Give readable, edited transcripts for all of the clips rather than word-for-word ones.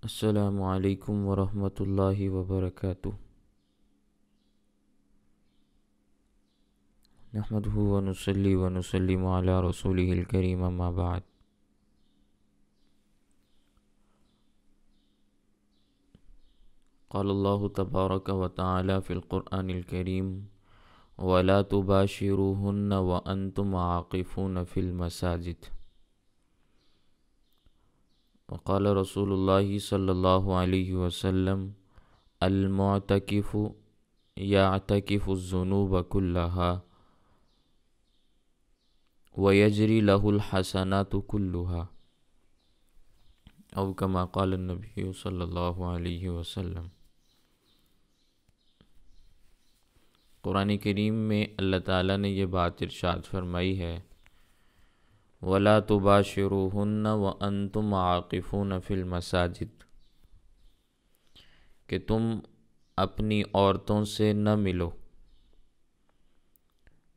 السلام علیکم ورحمۃ اللہ وبرکاتہ۔ نحمدہ ونصلی ونسلم علی رسولہ الکریم، اما بعد۔ قال اللہ تبارک وتعالی فی القرآن الکریم: وَلَا تُبَاشِرُوهُنَّ وَأَنْتُمْ عَاقِفُونَ فِي الْمَسَاجِدِ۔ وقال رسول اللہ صلی اللہ علیہ وسلم: المعتکف یعتکف الذنوب کلها ویجری له الحسنات کلها، او کما قال النبی صلی اللہ علیہ وسلم۔ قرآن کریم میں اللہ تعالیٰ نے یہ بات ارشاد فرمائی ہے: وَلَا تُبَاشِرُوهُنَّ وَأَنْتُمْ عَاقِفُونَ فِي الْمَسَاجِدِ، کہ تم اپنی عورتوں سے نہ ملو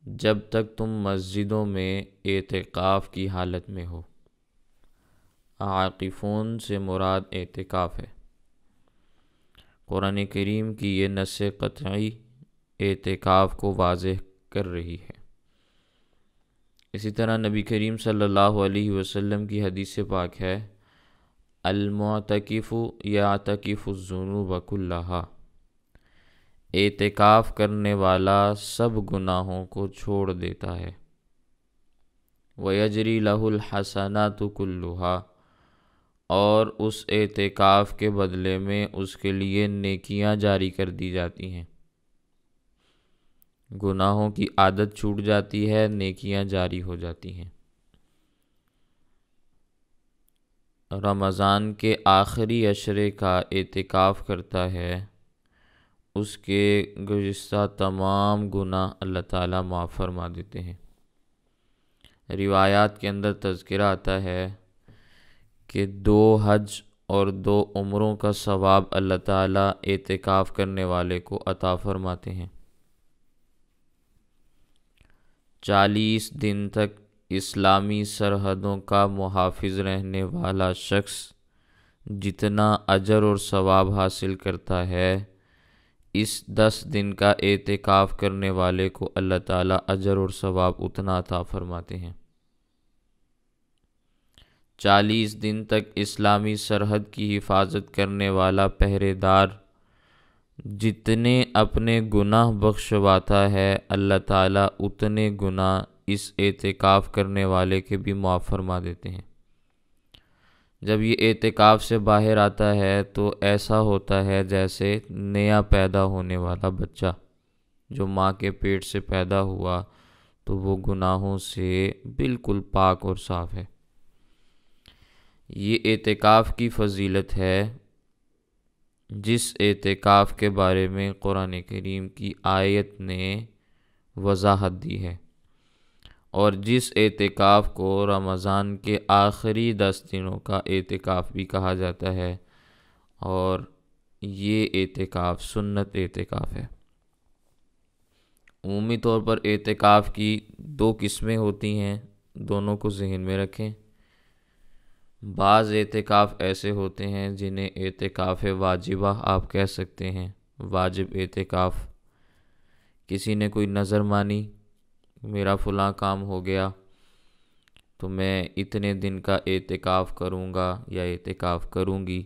جب تک تم مسجدوں میں اعتکاف کی حالت میں ہو۔ عاقفون سے مراد اعتکاف ہے۔ قرآن کریم کی یہ نص قطعی اعتکاف کو واضح کر رہی ہے۔ اسی طرح نبی کریم صلی اللہ علیہ وسلم کی حدیث پاک ہے: المعتکف یعتکف الذنوب کلها، اعتکاف کرنے والا سب گناہوں کو چھوڑ دیتا ہے۔ وَيَجْرِي لَهُ الْحَسَنَاتُ كُلُّهَا، اور اس اعتکاف کے بدلے میں اس کے لیے نیکیاں جاری کر دی جاتی ہیں۔ گناہوں کی عادت چھوٹ جاتی ہے، نیکیاں جاری ہو جاتی ہیں۔ رمضان کے آخری عشرے کا اعتکاف کرتا ہے، اس کے گزشتہ تمام گناہ اللہ تعالیٰ معاف فرما دیتے ہیں۔ روایات کے اندر تذکرہ آتا ہے کہ 2 حج اور 2 عمروں کا ثواب اللہ تعالیٰ اعتکاف کرنے والے کو عطا فرماتے ہیں۔ 40 دن تک اسلامی سرحدوں کا محافظ رہنے والا شخص جتنا اجر اور ثواب حاصل کرتا ہے، اس 10 دن کا اعتکاف کرنے والے کو اللہ تعالیٰ اجر اور ثواب اتنا عطا فرماتے ہیں۔ 40 دن تک اسلامی سرحد کی حفاظت کرنے والا پہرے دار جتنے اپنے گناہ بخشواتا ہے، اللہ تعالیٰ اتنے گناہ اس اعتکاف کرنے والے کے بھی معاف فرما دیتے ہیں۔ جب یہ اعتکاف سے باہر آتا ہے تو ایسا ہوتا ہے جیسے نیا پیدا ہونے والا بچہ جو ماں کے پیٹ سے پیدا ہوا تو وہ گناہوں سے بالکل پاک اور صاف ہے۔ یہ اعتکاف کی فضیلت ہے، جس اعتکاف کے بارے میں قرآن کریم کی آیت نے وضاحت دی ہے، اور جس اعتکاف کو رمضان کے آخری 10 دنوں کا اعتکاف بھی کہا جاتا ہے، اور یہ اعتکاف سنت اعتکاف ہے۔ عمومی طور پر اعتکاف کی 2 قسمیں ہوتی ہیں، دونوں کو ذہن میں رکھیں۔ بعض اعتکاف ایسے ہوتے ہیں جنہیں اعتکاف واجبہ آپ کہہ سکتے ہیں، واجب اعتکاف۔ کسی نے کوئی نظر مانی، میرا فلاں کام ہو گیا تو میں اتنے دن کا اعتکاف کروں گا یا اعتکاف کروں گی،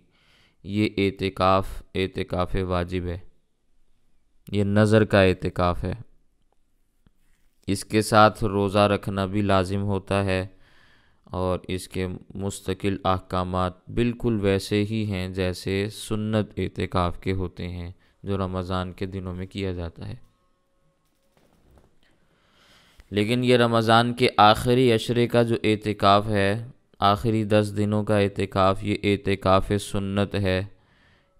یہ اعتکاف واجب ہے، یہ نظر کا اعتکاف ہے۔ اس کے ساتھ روزہ رکھنا بھی لازم ہوتا ہے، اور اس کے مستقل احکامات بالکل ویسے ہی ہیں جیسے سنت اعتکاف کے ہوتے ہیں جو رمضان کے دنوں میں کیا جاتا ہے۔ لیکن یہ رمضان کے آخری عشرے کا جو اعتکاف ہے، آخری 10 دنوں کا اعتکاف، یہ اعتکاف سنت ہے۔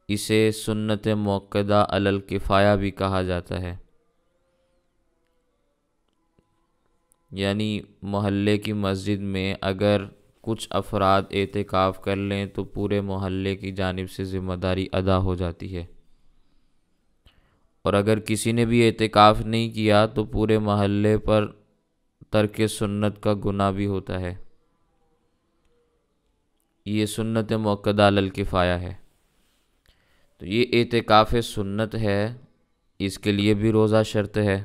اسے سنت موقدہ علی الکفایہ بھی کہا جاتا ہے، یعنی محلے کی مسجد میں اگر کچھ افراد اعتکاف کر لیں تو پورے محلے کی جانب سے ذمہ داری ادا ہو جاتی ہے، اور اگر کسی نے بھی اعتکاف نہیں کیا تو پورے محلے پر ترک سنت کا گناہ بھی ہوتا ہے۔ یہ سنت موقدہ علی الکفایہ ہے۔ تو یہ اعتکاف سنت ہے، اس کے لیے بھی روزہ شرط ہے۔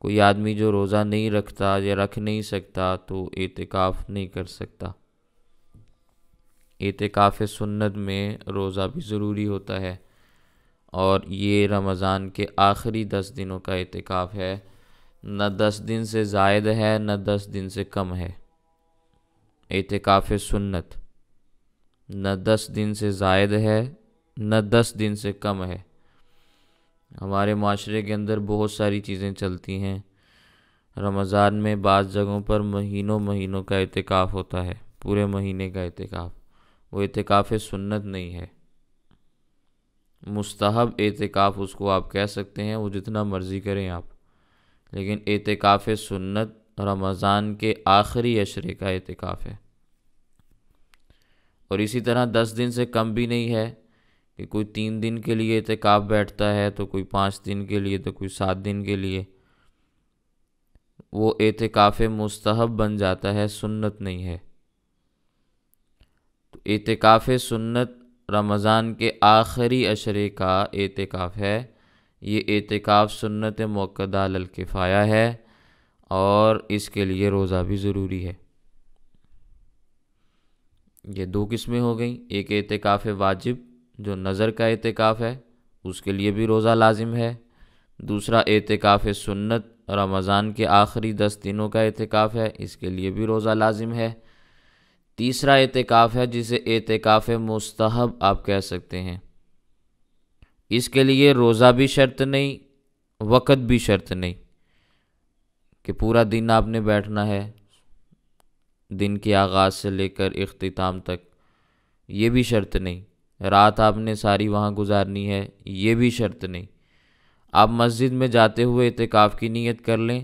کوئی آدمی جو روزہ نہیں رکھتا یا رکھ نہیں سکتا تو اعتکاف نہیں کر سکتا۔ اعتکاف سنت میں روزہ بھی ضروری ہوتا ہے، اور یہ رمضان کے آخری 10 دنوں کا اعتکاف ہے، نہ 10 دن سے زائد ہے نہ 10 دن سے کم ہے۔ اعتکاف سنت نہ 10 دن سے زائد ہے نہ 10 دن سے کم ہے۔ ہمارے معاشرے کے اندر بہت ساری چیزیں چلتی ہیں، رمضان میں بعض جگہوں پر مہینوں کا اعتکاف ہوتا ہے، پورے مہینے کا اعتکاف، وہ اعتکاف سنت نہیں ہے۔ مستحب اعتکاف اس کو آپ کہہ سکتے ہیں، وہ جتنا مرضی کریں آپ، لیکن اعتکاف سنت رمضان کے آخری عشرے کا اعتکاف ہے۔ اور اسی طرح 10 دن سے کم بھی نہیں ہے کہ کوئی 3 دن کے لیے اعتکاف بیٹھتا ہے تو کوئی 5 دن کے لیے تو کوئی 7 دن کے لیے، وہ اعتکاف مستحب بن جاتا ہے، سنت نہیں ہے۔ تو اعتکاف سنت رمضان کے آخری عشرے کا اعتکاف ہے، یہ اعتکاف سنت مؤکدہ علی الکفایہ ہے، اور اس کے لیے روزہ بھی ضروری ہے۔ یہ 2 قسمیں ہو گئیں، ایک اعتکاف واجب جو نظر کا اعتکاف ہے، اس کے لیے بھی روزہ لازم ہے۔ دوسرا اعتکاف سنت رمضان کے آخری 10 دنوں کا اعتکاف ہے، اس کے لیے بھی روزہ لازم ہے۔ تیسرا اعتکاف ہے جسے اعتکاف مستحب آپ کہہ سکتے ہیں، اس کے لیے روزہ بھی شرط نہیں، وقت بھی شرط نہیں کہ پورا دن آپ نے بیٹھنا ہے، دن کے آغاز سے لے کر اختتام تک، یہ بھی شرط نہیں۔ رات آپ نے ساری وہاں گزارنی ہے، یہ بھی شرط نہیں۔ آپ مسجد میں جاتے ہوئے اعتکاف کی نیت کر لیں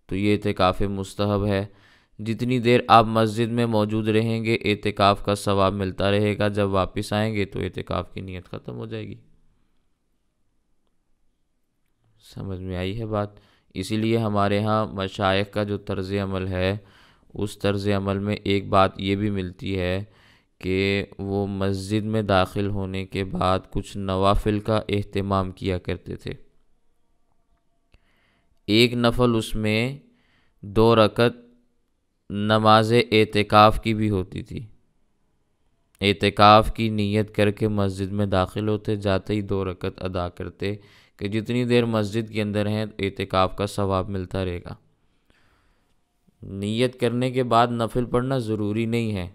تو یہ اعتکاف مستحب ہے۔ جتنی دیر آپ مسجد میں موجود رہیں گے اعتکاف کا ثواب ملتا رہے گا، جب واپس آئیں گے تو اعتکاف کی نیت ختم ہو جائے گی۔ سمجھ میں آئی ہے بات؟ اسی لیے ہمارے ہاں مشائخ کا جو طرز عمل ہے، اس طرز عمل میں ایک بات یہ بھی ملتی ہے کہ وہ مسجد میں داخل ہونے کے بعد کچھ نوافل کا اہتمام کیا کرتے تھے۔ ایک نفل اس میں 2 رکعت نماز اعتکاف کی بھی ہوتی تھی۔ اعتکاف کی نیت کر کے مسجد میں داخل ہوتے، جاتے ہی 2 رکعت ادا کرتے کہ جتنی دیر مسجد کے اندر ہیں اعتکاف کا ثواب ملتا رہے گا۔ نیت کرنے کے بعد نفل پڑھنا ضروری نہیں ہے،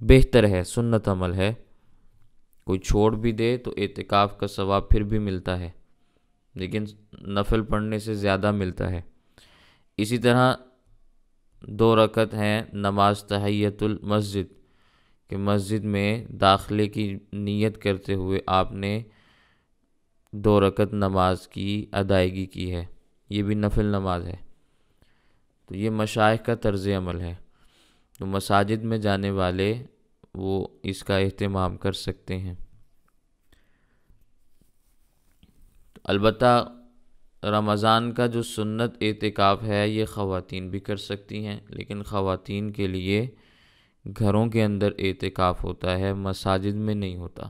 بہتر ہے، سنت عمل ہے۔ کوئی چھوڑ بھی دے تو اعتکاف کا ثواب پھر بھی ملتا ہے، لیکن نفل پڑھنے سے زیادہ ملتا ہے۔ اسی طرح 2 رکعت ہیں نماز تحیۃ المسجد، کہ مسجد میں داخلے کی نیت کرتے ہوئے آپ نے 2 رکعت نماز کی ادائیگی کی ہے، یہ بھی نفل نماز ہے۔ تو یہ مشائخ کا طرز عمل ہے، تو مساجد میں جانے والے وہ اس کا اہتمام کر سکتے ہیں۔ البتہ رمضان کا جو سنت اعتکاف ہے یہ خواتین بھی کر سکتی ہیں، لیکن خواتین کے لیے گھروں کے اندر اعتکاف ہوتا ہے، مساجد میں نہیں ہوتا۔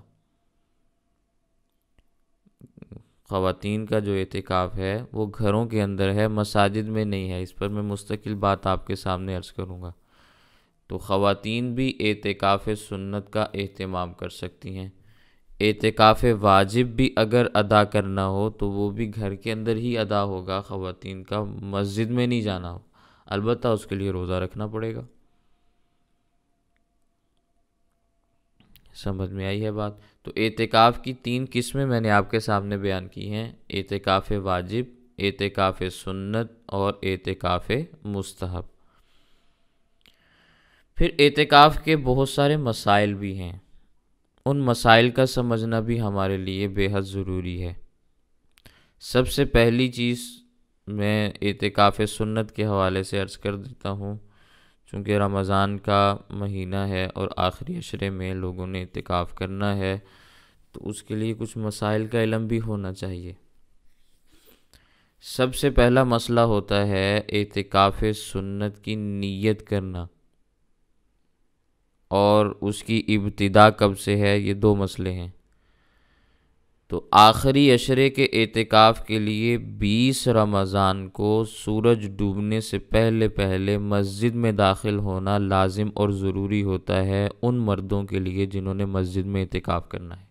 خواتین کا جو اعتکاف ہے وہ گھروں کے اندر ہے، مساجد میں نہیں ہے۔ اس پر میں مستقل بات آپ کے سامنے عرض کروں گا۔ تو خواتین بھی اعتکاف سنت کا اہتمام کر سکتی ہیں۔ اعتکاف واجب بھی اگر ادا کرنا ہو تو وہ بھی گھر کے اندر ہی ادا ہوگا، خواتین کا مسجد میں نہیں جانا ہو، البتہ اس کے لیے روزہ رکھنا پڑے گا۔ سمجھ میں آئی ہے بات؟ تو اعتکاف کی 3 قسمیں میں نے آپ کے سامنے بیان کی ہیں، اعتکاف واجب، اعتکاف سنت اور اعتکاف مستحب۔ پھر اعتکاف کے بہت سارے مسائل بھی ہیں، ان مسائل کا سمجھنا بھی ہمارے لیے بے حد ضروری ہے۔ سب سے پہلی چیز میں اعتکاف سنت کے حوالے سے عرض کر دیتا ہوں، چونکہ رمضان کا مہینہ ہے اور آخری عشرے میں لوگوں نے اعتکاف کرنا ہے، تو اس کے لیے کچھ مسائل کا علم بھی ہونا چاہیے۔ سب سے پہلا مسئلہ ہوتا ہے اعتکاف سنت کی نیت کرنا، اور اس کی ابتدا کب سے ہے، یہ 2 مسئلے ہیں۔ تو آخری عشرے کے اعتکاف کے لیے 20 رمضان کو سورج ڈوبنے سے پہلے پہلے مسجد میں داخل ہونا لازم اور ضروری ہوتا ہے ان مردوں کے لیے جنہوں نے مسجد میں اعتکاف کرنا ہے۔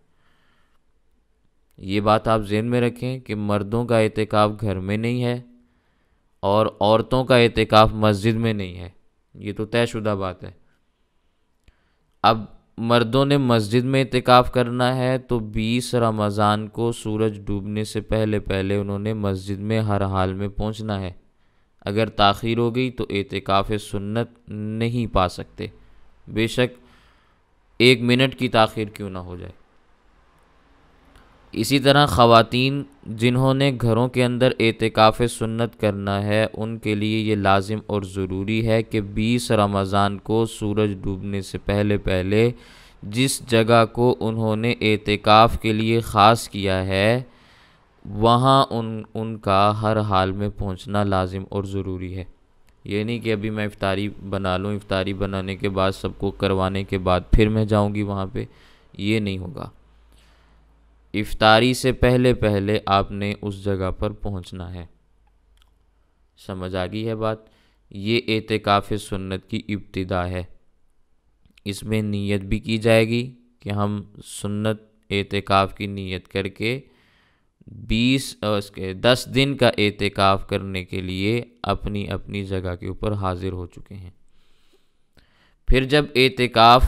یہ بات آپ ذہن میں رکھیں کہ مردوں کا اعتکاف گھر میں نہیں ہے اور عورتوں کا اعتکاف مسجد میں نہیں ہے، یہ تو طے شدہ بات ہے۔ اب مردوں نے مسجد میں اعتکاف کرنا ہے تو 20 رمضان کو سورج ڈوبنے سے پہلے پہلے انہوں نے مسجد میں ہر حال میں پہنچنا ہے۔ اگر تاخیر ہو گئی تو اعتکاف سنت نہیں پا سکتے، بے شک 1 منٹ کی تاخیر کیوں نہ ہو جائے۔ اسی طرح خواتین جنہوں نے گھروں کے اندر اعتکاف سنت کرنا ہے ان کے لیے یہ لازم اور ضروری ہے کہ 20 رمضان کو سورج ڈوبنے سے پہلے پہلے جس جگہ کو انہوں نے اعتکاف کے لیے خاص کیا ہے وہاں ان کا ہر حال میں پہنچنا لازم اور ضروری ہے۔ یہ نہیں کہ ابھی میں افطاری بنا لوں، افطاری بنانے کے بعد سب کو کروانے کے بعد پھر میں جاؤں گی وہاں پہ، یہ نہیں ہوگا۔ افطاری سے پہلے پہلے آپ نے اس جگہ پر پہنچنا ہے۔ سمجھ آ گئی ہے بات؟ یہ اعتکاف سنت کی ابتدا ہے۔ اس میں نیت بھی کی جائے گی کہ ہم سنت اعتکاف کی نیت کر کے 10 دن کا اعتکاف کرنے کے لیے اپنی اپنی جگہ کے اوپر حاضر ہو چکے ہیں۔ پھر جب اعتکاف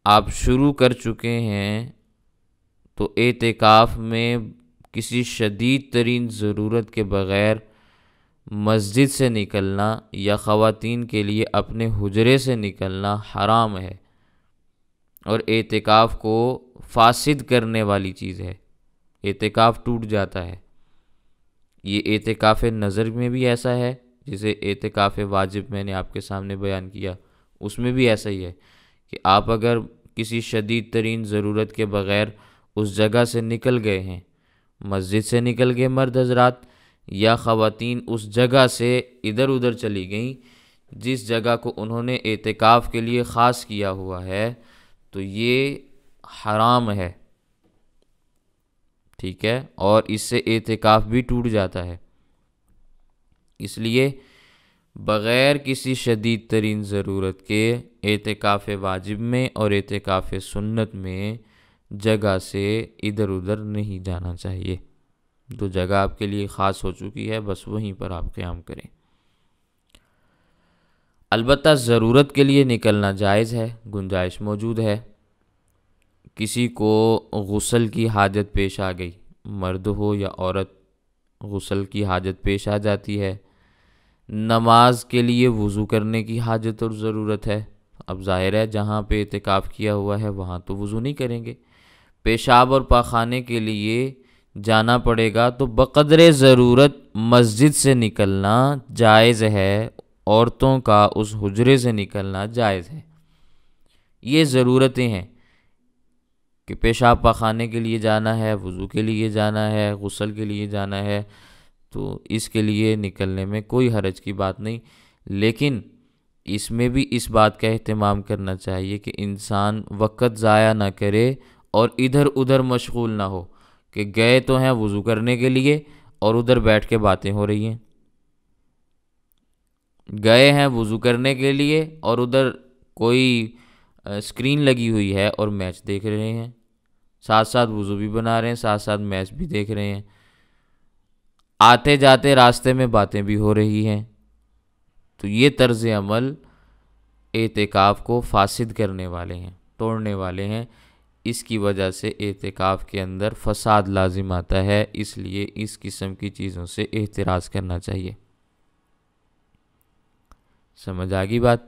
آپ شروع کر چکے ہیں تو اعتکاف میں کسی شدید ترین ضرورت کے بغیر مسجد سے نکلنا یا خواتین کے لیے اپنے حجرے سے نکلنا حرام ہے اور اعتکاف کو فاسد کرنے والی چیز ہے، اعتکاف ٹوٹ جاتا ہے۔ یہ اعتکاف نظر میں بھی ایسا ہے، جسے اعتکاف واجب میں نے آپ کے سامنے بیان کیا، اس میں بھی ایسا ہی ہے کہ آپ اگر کسی شدید ترین ضرورت کے بغیر اس جگہ سے نکل گئے ہیں، مسجد سے نکل گئے مرد حضرات، یا خواتین اس جگہ سے ادھر ادھر چلی گئیں جس جگہ کو انہوں نے اعتکاف کے لیے خاص کیا ہوا ہے، تو یہ حرام ہے، ٹھیک ہے، اور اس سے اعتکاف بھی ٹوٹ جاتا ہے۔ اس لیے بغیر کسی شدید ترین ضرورت کے اعتکاف واجب میں اور اعتکاف سنت میں جگہ سے ادھر ادھر نہیں جانا چاہیے۔ جو جگہ آپ کے لیے خاص ہو چکی ہے بس وہیں پر آپ قیام کریں۔ البتہ ضرورت کے لیے نکلنا جائز ہے، گنجائش موجود ہے۔ کسی کو غسل کی حاجت پیش آ گئی، مرد ہو یا عورت، غسل کی حاجت پیش آ جاتی ہے، نماز کے لیے وضو کرنے کی حاجت اور ضرورت ہے۔ اب ظاہر ہے جہاں پہ اعتکاف کیا ہوا ہے وہاں تو وضو نہیں کریں گے، پیشاب اور پاخانے کے لیے جانا پڑے گا تو بقدر ضرورت مسجد سے نکلنا جائز ہے، عورتوں کا اس حجرے سے نکلنا جائز ہے۔ یہ ضرورتیں ہیں کہ پیشاب پاخانے کے لیے جانا ہے، وضو کے لیے جانا ہے، غسل کے لیے جانا ہے، تو اس کے لیے نکلنے میں کوئی حرج کی بات نہیں، لیکن اس میں بھی اس بات کا اہتمام کرنا چاہیے کہ انسان وقت ضائع نہ کرے اور ادھر ادھر مشغول نہ ہو کہ گئے تو ہیں وضو کرنے کے لیے اور ادھر بیٹھ کے باتیں ہو رہی ہیں، گئے ہیں وضو کرنے کے لیے اور ادھر کوئی اسکرین لگی ہوئی ہے اور میچ دیکھ رہے ہیں، ساتھ ساتھ وضو بھی بنا رہے ہیں، ساتھ ساتھ میچ بھی دیکھ رہے ہیں، آتے جاتے راستے میں باتیں بھی ہو رہی ہیں، تو یہ طرز عمل اعتکاف کو فاسد کرنے والے ہیں، توڑنے والے ہیں۔ اس کی وجہ سے اعتکاف کے اندر فساد لازم آتا ہے، اس لیے اس قسم کی چیزوں سے احتراز کرنا چاہیے۔ سمجھ آ گئی بات؟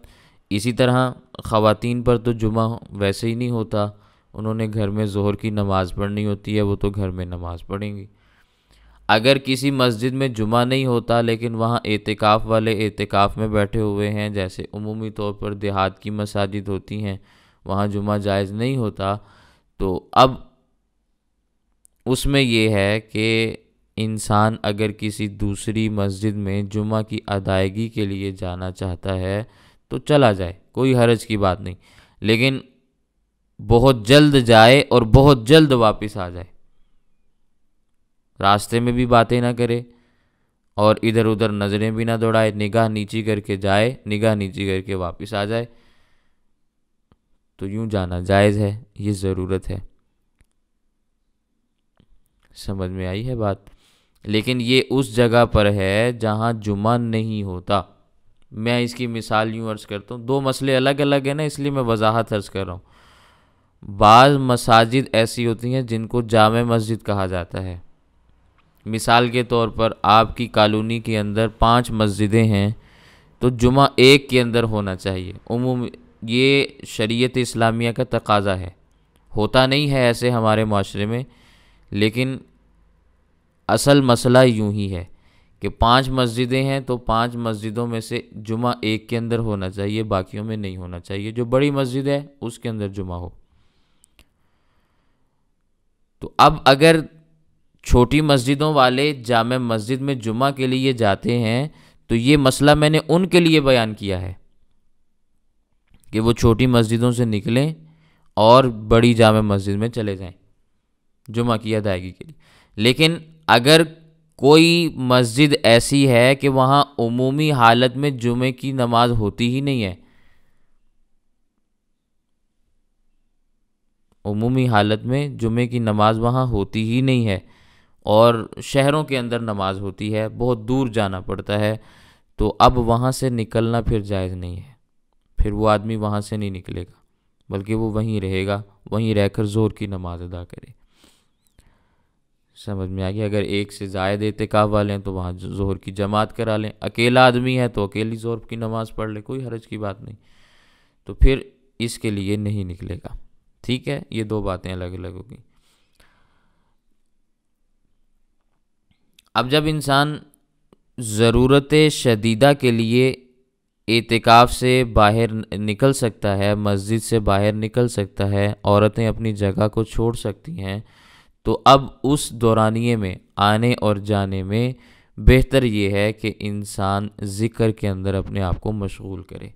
اسی طرح خواتین پر تو جمعہ ویسے ہی نہیں ہوتا، انہوں نے گھر میں ظہر کی نماز پڑھنی ہوتی ہے، وہ تو گھر میں نماز پڑھیں گی۔ اگر کسی مسجد میں جمعہ نہیں ہوتا لیکن وہاں اعتکاف والے اعتکاف میں بیٹھے ہوئے ہیں، جیسے عمومی طور پر دیہات کی مساجد ہوتی ہیں وہاں جمعہ جائز نہیں ہوتا، تو اب اس میں یہ ہے کہ انسان اگر کسی دوسری مسجد میں جمعہ کی ادائیگی کے لیے جانا چاہتا ہے تو چلا جائے، کوئی حرج کی بات نہیں، لیکن بہت جلد جائے اور بہت جلد واپس آ جائے، راستے میں بھی باتیں نہ کرے اور ادھر ادھر نظریں بھی نہ دوڑائے، نگاہ نیچی کر کے جائے، نگاہ نیچی کر کے واپس آ جائے، تو یوں جانا جائز ہے، یہ ضرورت ہے۔ سمجھ میں آئی ہے بات؟ لیکن یہ اس جگہ پر ہے جہاں جمعہ نہیں ہوتا۔ میں اس کی مثال یوں عرض کرتا ہوں، دو مسئلے الگ الگ ہیں نا، اس لیے میں وضاحت عرض کر رہا ہوں۔ بعض مساجد ایسی ہوتی ہیں جن کو جامع مسجد کہا جاتا ہے۔ مثال کے طور پر آپ کی کالونی کے اندر 5 مسجدیں ہیں، تو جمعہ ایک کے اندر ہونا چاہیے۔ یہ شریعت اسلامیہ کا تقاضا ہے، ہوتا نہیں ہے ایسے ہمارے معاشرے میں، لیکن اصل مسئلہ یوں ہی ہے کہ 5 مسجدیں ہیں تو 5 مسجدوں میں سے جمعہ ایک کے اندر ہونا چاہیے، باقیوں میں نہیں ہونا چاہیے۔ جو بڑی مسجد ہے اس کے اندر جمعہ ہو۔ تو اب اگر چھوٹی مسجدوں والے جامع مسجد میں جمعہ کے لیے جاتے ہیں تو یہ مسئلہ میں نے ان کے لیے بیان کیا ہے کہ وہ چھوٹی مسجدوں سے نکلیں اور بڑی جامع مسجد میں چلے جائیں جمعہ کی ادائیگی کے لیے۔ لیکن اگر کوئی مسجد ایسی ہے کہ وہاں عمومی حالت میں جمعے کی نماز ہوتی ہی نہیں ہے، عمومی حالت میں جمعے کی نماز وہاں ہوتی ہی نہیں ہے، اور شہروں کے اندر نماز ہوتی ہے، بہت دور جانا پڑتا ہے، تو اب وہاں سے نکلنا پھر جائز نہیں ہے۔ پھر وہ آدمی وہاں سے نہیں نکلے گا، بلکہ وہ وہیں رہے گا، وہیں رہ کر ظہر کی نماز ادا کرے۔ سمجھ میں آ گیا؟ اگر ایک سے زائد اعتکاف والے ہیں تو وہاں ظہر کی جماعت کرا لیں، اکیلا آدمی ہے تو اکیلی ظہر کی نماز پڑھ لے، کوئی حرج کی بات نہیں، تو پھر اس کے لیے نہیں نکلے گا۔ ٹھیک ہے، یہ دو باتیں الگ الگ ہوگی۔ اب جب انسان ضرورت شدیدہ کے لیے اعتکاف سے باہر نکل سکتا ہے، مسجد سے باہر نکل سکتا ہے، عورتیں اپنی جگہ کو چھوڑ سکتی ہیں، تو اب اس دورانیے میں آنے اور جانے میں بہتر یہ ہے کہ انسان ذکر کے اندر اپنے آپ کو مشغول کرے۔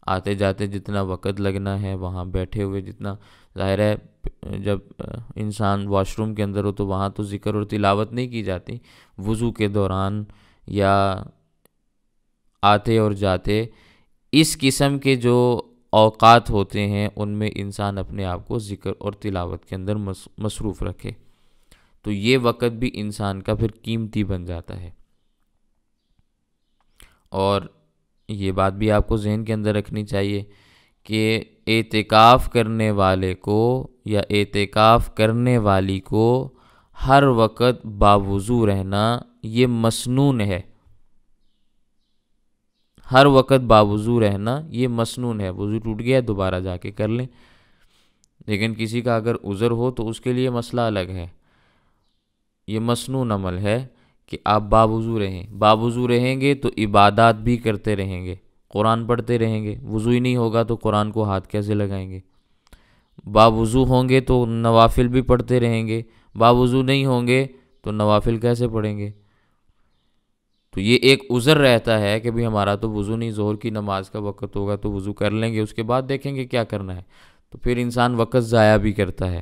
آتے جاتے جتنا وقت لگنا ہے، وہاں بیٹھے ہوئے جتنا، ظاہر ہے جب انسان واش روم کے اندر ہو تو وہاں تو ذکر اور تلاوت نہیں کی جاتی، وضو کے دوران یا آتے اور جاتے اس قسم کے جو اوقات ہوتے ہیں ان میں انسان اپنے آپ کو ذکر اور تلاوت کے اندر مصروف رکھے، تو یہ وقت بھی انسان کا پھر قیمتی بن جاتا ہے۔ اور یہ بات بھی آپ کو ذہن کے اندر رکھنی چاہیے کہ اعتکاف کرنے والے کو یا اعتکاف کرنے والی کو ہر وقت باوضو رہنا یہ مسنون ہے۔ ہر وقت باوضو رہنا یہ مسنون ہے، وضو ٹوٹ گیا دوبارہ جا کے کر لیں۔ لیکن کسی کا اگر عذر ہو تو اس کے لیے مسئلہ الگ ہے، یہ مسنون عمل ہے کہ آپ باوضو رہیں۔ باوضو رہیں گے تو عبادات بھی کرتے رہیں گے، قرآن پڑھتے رہیں گے، وضو ہی نہیں ہوگا تو قرآن کو ہاتھ کیسے لگائیں گے؟ باوضو ہوں گے تو نوافل بھی پڑھتے رہیں گے، باوضو نہیں ہوں گے تو نوافل کیسے پڑھیں گے؟ تو یہ ایک عذر رہتا ہے کہ بھی ہمارا تو وضو نہیں، ظہر کی نماز کا وقت ہوگا تو وضو کر لیں گے، اس کے بعد دیکھیں گے کیا کرنا ہے، تو پھر انسان وقت ضائع بھی کرتا ہے۔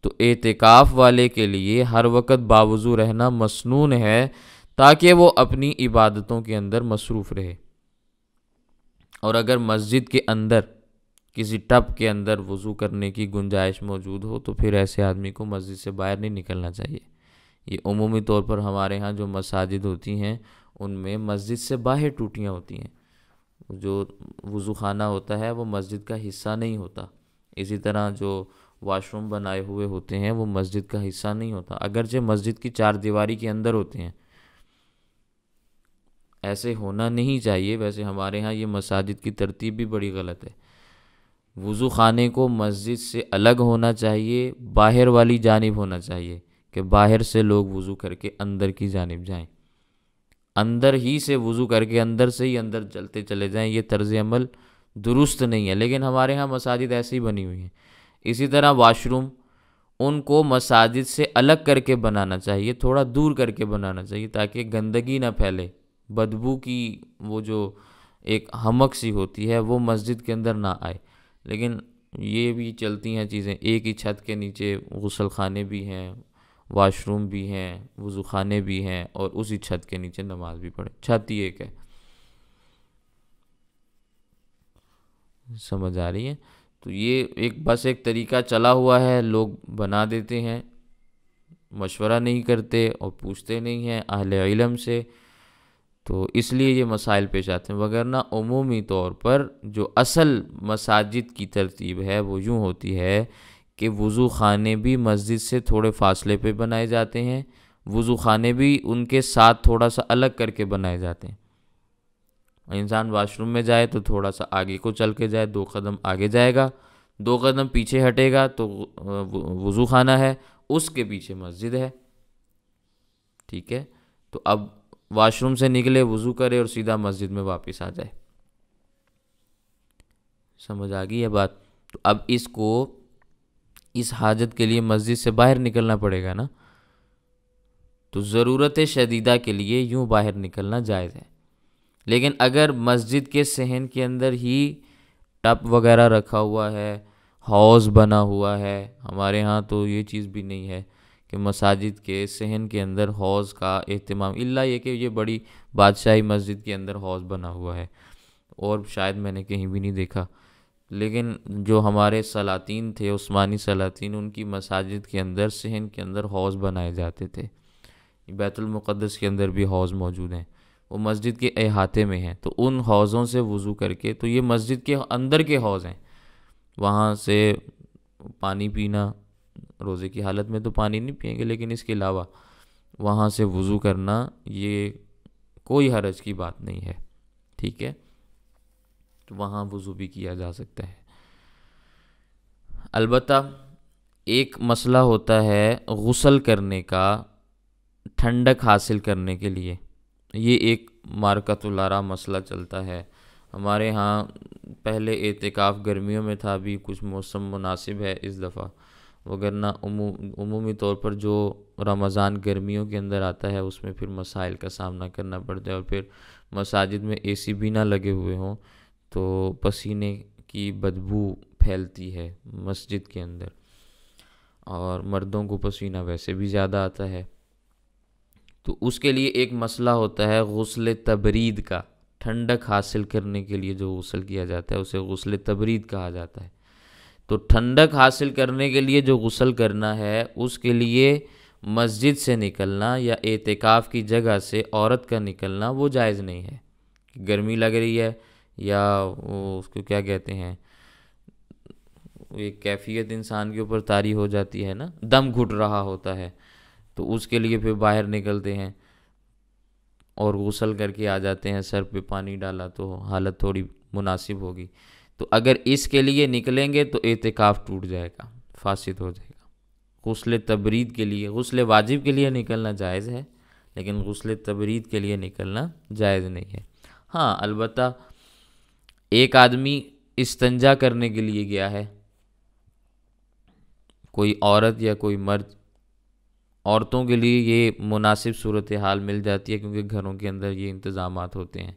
تو اعتکاف والے کے لیے ہر وقت باوضو رہنا مسنون ہے تاکہ وہ اپنی عبادتوں کے اندر مصروف رہے۔ اور اگر مسجد کے اندر کسی ٹب کے اندر وضو کرنے کی گنجائش موجود ہو تو پھر ایسے آدمی کو مسجد سے باہر نہیں نکلنا چاہیے۔ یہ عمومی طور پر ہمارے ہاں جو مساجد ہوتی ہیں ان میں مسجد سے باہر ٹوٹیاں ہوتی ہیں، جو وضو خانہ ہوتا ہے وہ مسجد کا حصہ نہیں ہوتا، اسی طرح جو واش روم بنائے ہوئے ہوتے ہیں وہ مسجد کا حصہ نہیں ہوتا، اگرچہ مسجد کی 4 دیواری کے اندر ہوتے ہیں۔ ایسے ہونا نہیں چاہیے، ویسے ہمارے ہاں یہ مساجد کی ترتیب بھی بڑی غلط ہے۔ وضو خانے کو مسجد سے الگ ہونا چاہیے، باہر والی جانب ہونا چاہیے کہ باہر سے لوگ وضو کر کے اندر کی جانب جائیں، اندر ہی سے وضو کر کے اندر سے ہی اندر چلتے چلے جائیں، یہ طرز عمل درست نہیں ہے، لیکن ہمارے ہاں مساجد ایسی بنی ہوئی ہیں۔ اسی طرح واش روم ان کو مساجد سے الگ کر کے بنانا چاہیے، تھوڑا دور کر کے بنانا چاہیے تاکہ گندگی نہ پھیلے، بدبو کی وہ جو ایک حمک سی ہوتی ہے وہ مسجد کے اندر نہ آئے۔ لیکن یہ بھی چلتی ہیں چیزیں، ایک ہی چھت کے نیچے غسل خانے بھی ہیں واش روم بھی ہیں، وضو خانے بھی ہیں، اور اسی چھت کے نیچے نماز بھی پڑھے، چھت ہی ایک ہے. سمجھ آ رہی ہے؟ تو یہ ایک طریقہ چلا ہوا ہے، لوگ بنا دیتے ہیں، مشورہ نہیں کرتے اور پوچھتے نہیں ہیں اہل علم سے، تو اس لیے یہ مسائل پیش آتے ہیں. وگرنہ عمومی طور پر جو اصل مساجد کی ترتیب ہے وہ یوں ہوتی ہے کہ وضو خانے بھی مسجد سے تھوڑے فاصلے پہ بنائے جاتے ہیں، وضو خانے بھی ان کے ساتھ تھوڑا سا الگ کر کے بنائے جاتے ہیں. انسان واش روم میں جائے تو تھوڑا سا آگے کو چل کے جائے، 2 قدم آگے جائے گا، 2 قدم پیچھے ہٹے گا تو وضو خانہ ہے، اس کے پیچھے مسجد ہے. ٹھیک ہے، تو اب واش روم سے نکلے، وضو کرے اور سیدھا مسجد میں واپس آ جائے. سمجھ آ گئی ہے بات؟ تو اب اس کو اس حاجت کے لیے مسجد سے باہر نکلنا پڑے گا نا، تو ضرورت شدیدہ کے لیے یوں باہر نکلنا جائز ہے. لیکن اگر مسجد کے صحن کے اندر ہی ٹب وغیرہ رکھا ہوا ہے، حوض بنا ہوا ہے، ہمارے ہاں تو یہ چیز بھی نہیں ہے کہ مساجد کے صحن کے اندر حوض کا اہتمام، الا یہ کہ یہ بڑی بادشاہی مسجد کے اندر حوض بنا ہوا ہے، اور شاید میں نے کہیں بھی نہیں دیکھا. لیکن جو ہمارے سلاطین تھے، عثمانی سلاطین، ان کی مساجد کے اندر صحن کے اندر حوض بنائے جاتے تھے. بیت المقدس کے اندر بھی حوض موجود ہیں، وہ مسجد کے احاطے میں ہیں، تو ان حوضوں سے وضو کر کے، تو یہ مسجد کے اندر کے حوض ہیں، وہاں سے پانی پینا، روزے کی حالت میں تو پانی نہیں پئیں گے، لیکن اس کے علاوہ وہاں سے وضو کرنا یہ کوئی حرج کی بات نہیں ہے. ٹھیک ہے، تو وہاں وضو بھی کیا جا سکتا ہے. البتہ ایک مسئلہ ہوتا ہے غسل کرنے کا ٹھنڈک حاصل کرنے کے لیے، یہ ایک مارکۃ الآراء مسئلہ چلتا ہے ہمارے ہاں. پہلے اعتکاف گرمیوں میں تھا، ابھی کچھ موسم مناسب ہے اس دفعہ، وگرنہ عمومی طور پر جو رمضان گرمیوں کے اندر آتا ہے اس میں پھر مسائل کا سامنا کرنا پڑتا ہے، اور پھر مساجد میں اے سی بھی نہ لگے ہوئے ہوں تو پسینے کی بدبو پھیلتی ہے مسجد کے اندر، اور مردوں کو پسینہ ویسے بھی زیادہ آتا ہے. تو اس کے لیے ایک مسئلہ ہوتا ہے غسل تبرید کا، ٹھنڈک حاصل کرنے کے لیے جو غسل کیا جاتا ہے اسے غسل تبرید کہا جاتا ہے. تو ٹھنڈک حاصل کرنے کے لیے جو غسل کرنا ہے اس کے لیے مسجد سے نکلنا یا اعتکاف کی جگہ سے عورت کا نکلنا وہ جائز نہیں ہے. گرمی لگ رہی ہے یا وہ اس کو کیا کہتے ہیں، ایک کیفیت انسان کے اوپر طاری ہو جاتی ہے نا، دم گھٹ رہا ہوتا ہے، تو اس کے لیے پھر باہر نکلتے ہیں اور غسل کر کے آ جاتے ہیں، سر پہ پانی ڈالا تو حالت تھوڑی مناسب ہوگی. تو اگر اس کے لیے نکلیں گے تو اعتکاف ٹوٹ جائے گا، فاسد ہو جائے گا. غسل تبرید کے لیے، غسل واجب کے لیے نکلنا جائز ہے، لیکن غسل تبرید کے لیے نکلنا جائز نہیں ہے. ہاں البتہ ایک آدمی استنجا کرنے کے لیے گیا ہے، کوئی عورت یا کوئی مرد، عورتوں کے لیے یہ مناسب صورتحال مل جاتی ہے کیونکہ گھروں کے اندر یہ انتظامات ہوتے ہیں.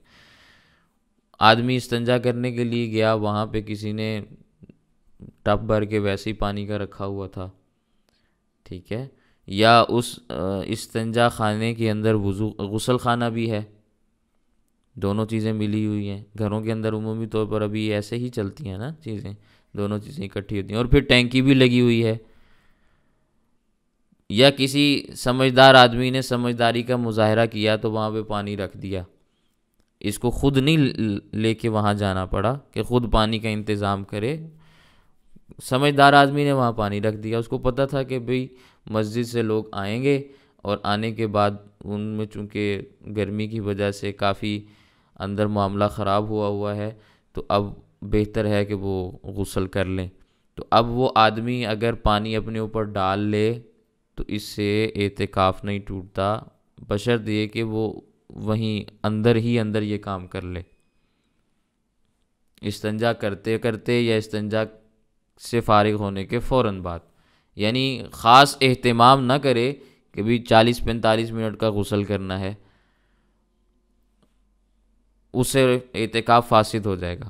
آدمی استنجا کرنے کے لیے گیا، وہاں پہ کسی نے ٹب بھر کے ویسے ہی پانی کا رکھا ہوا تھا، ٹھیک ہے، یا اس استنجا خانے کے اندر غسل خانہ بھی ہے، دونوں چیزیں ملی ہوئی ہیں. گھروں کے اندر عمومی طور پر ابھی ایسے ہی چلتی ہیں نا چیزیں، دونوں چیزیں اکٹھی ہوتی ہیں، اور پھر ٹینکی بھی لگی ہوئی ہے. یا کسی سمجھدار آدمی نے سمجھداری کا مظاہرہ کیا تو وہاں پہ پانی رکھ دیا، اس کو خود نہیں لے کے وہاں جانا پڑا کہ خود پانی کا انتظام کرے، سمجھدار آدمی نے وہاں پانی رکھ دیا. اس کو پتہ تھا کہ بھئی مسجد سے لوگ آئیں گے، اور آنے کے بعد ان میں چونکہ گرمی کی وجہ سے کافی اندر معاملہ خراب ہوا ہے، تو اب بہتر ہے کہ وہ غسل کر لیں. تو اب وہ آدمی اگر پانی اپنے اوپر ڈال لے تو اس سے اعتکاف نہیں ٹوٹتا، بشرط یہ کہ وہ وہیں اندر ہی اندر یہ کام کر لے، استنجا کرتے کرتے یا استنجا سے فارغ ہونے کے فوراً بعد. یعنی خاص اہتمام نہ کرے کہ بھی 40-45 منٹ کا غسل کرنا ہے، اس سے اعتکاف فاسد ہو جائے گا.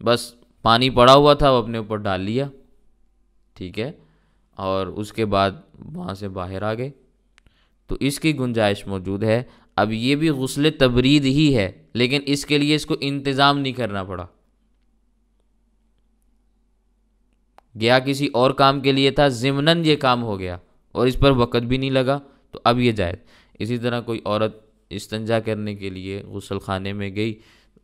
بس پانی پڑا ہوا تھا وہ اپنے اوپر ڈال لیا، ٹھیک ہے، اور اس کے بعد وہاں سے باہر آ گئے تو اس کی گنجائش موجود ہے۔ اب یہ بھی غسل تبرید ہی ہے، لیکن اس کے لیے اس کو انتظام نہیں کرنا پڑا، گیا کسی اور کام کے لیے تھا، ضمناً یہ کام ہو گیا اور اس پر وقت بھی نہیں لگا، تو اب یہ جائز۔ اسی طرح کوئی عورت استنجا کرنے کے لیے غسل خانے میں گئی،